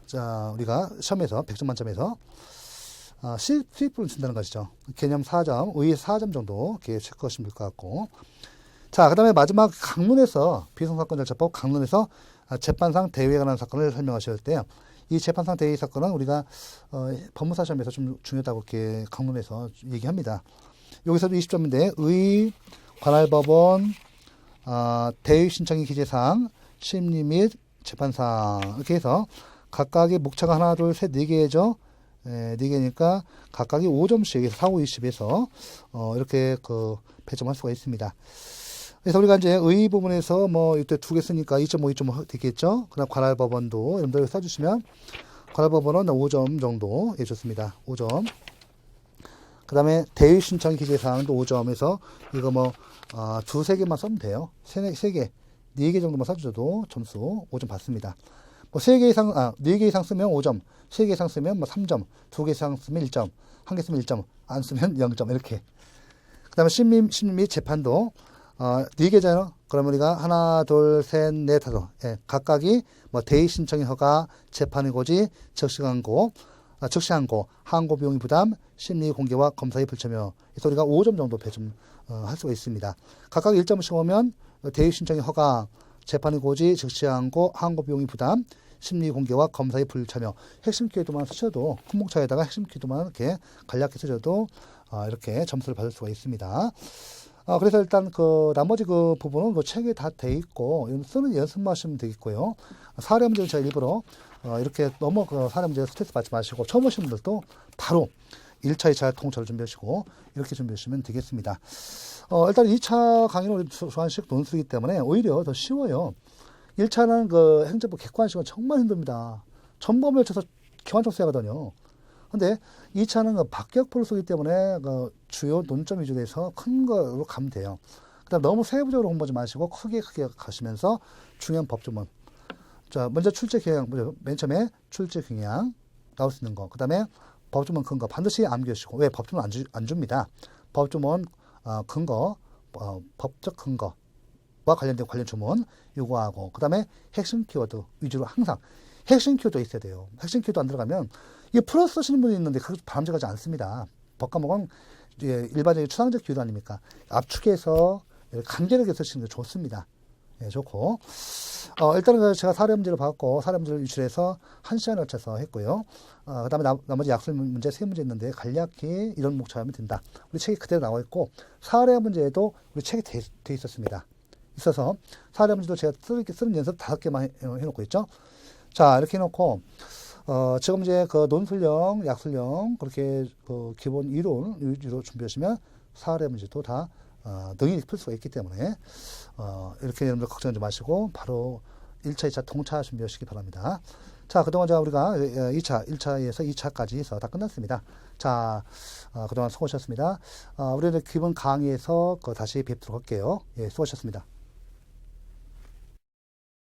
S1: 자, 우리가 시험에서 100점 만점에서 수입부를 준다는 것이죠. 개념 4점, 의의 4점 정도 이렇게 체크하시면 될 것 같고. 자, 그 다음에 마지막 강론에서 비송사건절차법 강론에서 재판상 대위에 관한 사건을 설명하실 때 이 재판상 대위 사건은 우리가 법무사 시험에서 좀 중요하다고 이렇게 강론에서 얘기합니다. 여기서도 20점인데 의, 관할법원, 대위 신청의 기재사항, 심리 및 재판상 이렇게 해서 각각의 목차가 하나, 둘, 셋, 네 개죠. 네 개니까 각각이 5점씩 해서 4, 5, 20에서 이렇게 배점할 수가 있습니다. 그래서 우리가 이제 의 부분에서 뭐 이때 2개 쓰니까 2.5, 2.5 되겠죠. 그다음 관할법원도 여러분들 써주시면 관할법원은 5점 정도 해줬습니다. 5점. 그 다음에 대위 신청 기재사항도 5점에서 이거 뭐 2, 3개만 써면 돼요. 3개, 4개 정도만 써주셔도 점수 5점 받습니다. 뭐 3개 이상, 4개 이상 쓰면 5점, 3개 이상 쓰면 뭐 3점, 2개 이상 쓰면 1점, 1개 쓰면 1점, 안 쓰면 0점 이렇게. 그 다음에 심리 및 재판도 4개잖아요. 그러면 우리가 하나, 둘, 셋, 넷, 다섯. 예, 각각이 뭐 대의 신청의 허가, 재판의 고지, 적시항고, 항고 비용의 부담, 심리 공개와 검사의 불참여. 그래서 우리가 5점 정도 배점 할 수가 있습니다. 각각 1점씩 오면 대의 신청의 허가, 재판의 고지, 적시항고, 항고 비용의 부담, 심리 공개와 검사의 불참여. 핵심 키워드만 쓰셔도 큰 목차에다가 핵심 키워드만 이렇게 간략히 쓰셔도 이렇게 점수를 받을 수가 있습니다. 그래서 일단 나머지 부분은 책에 다 돼 있고, 쓰는 연습만 하시면 되겠고요. 사례 문제는 제가 일부러, 이렇게 너무 사례 문제 스트레스 받지 마시고, 처음 오신 분들도 바로 1차, 2차 통찰을 준비하시고, 이렇게 준비하시면 되겠습니다. 일단 2차 강의는 우리 주관식 논술이기 때문에 오히려 더 쉬워요. 1차는 행정부 객관식은 정말 힘듭니다. 전범위를 쳐서 기관적 써야거든요. 근데 2차는 박격포를 쓰기 때문에 주요 논점 위주로 해서 큰 거로 가면 돼요. 그다음 너무 세부적으로 공부하지 마시고 크게 가시면서 중요한 법조문. 자, 먼저 출제 경향, 맨 처음에 출제 경향 나올 수 있는 거. 그다음에 법조문 근거 반드시 암기하시고. 왜 법조문 안 줍니다. 법조문 근거, 법적 근거와 관련된 관련 조문 요구하고, 그다음에 핵심 키워드 위주로 항상 핵심 키워드 있어야 돼요. 핵심 키워드 안 들어가면 이게 플러스 쓰시는 분이 있는데 그것도 바람직하지 않습니다. 법과목은 일반적인 추상적 키워드 아닙니까? 압축해서 간결하게 쓰시는 게 좋습니다. 예, 좋고. 일단은 제가 사례 문제를 받고 사례 문제를 유출해서 1시간에 걸쳐서 했고요. 그 다음에 나머지 약술 문제 3문제 있는데 간략히 이런 목차하면 된다. 우리 책이 그대로 나와 있고, 사례 문제에도 우리 책이 돼 있었습니다. 있어서 사례 문제도 제가 쓰는 연습 5개만 해놓고 있죠. 자, 이렇게 해놓고, 지금 이제 논술형, 약술형, 그렇게 기본 이론 위주로 준비하시면 사례 문제도 다 능히 풀 수가 있기 때문에, 이렇게 여러분들 걱정하지 마시고, 바로 1차, 2차 통차 준비하시기 바랍니다. 자, 그동안 우리가 1차에서 2차까지 해서 다 끝났습니다. 자, 그동안 수고하셨습니다. 우리는 기본 강의에서 다시 뵙도록 할게요. 예, 수고하셨습니다.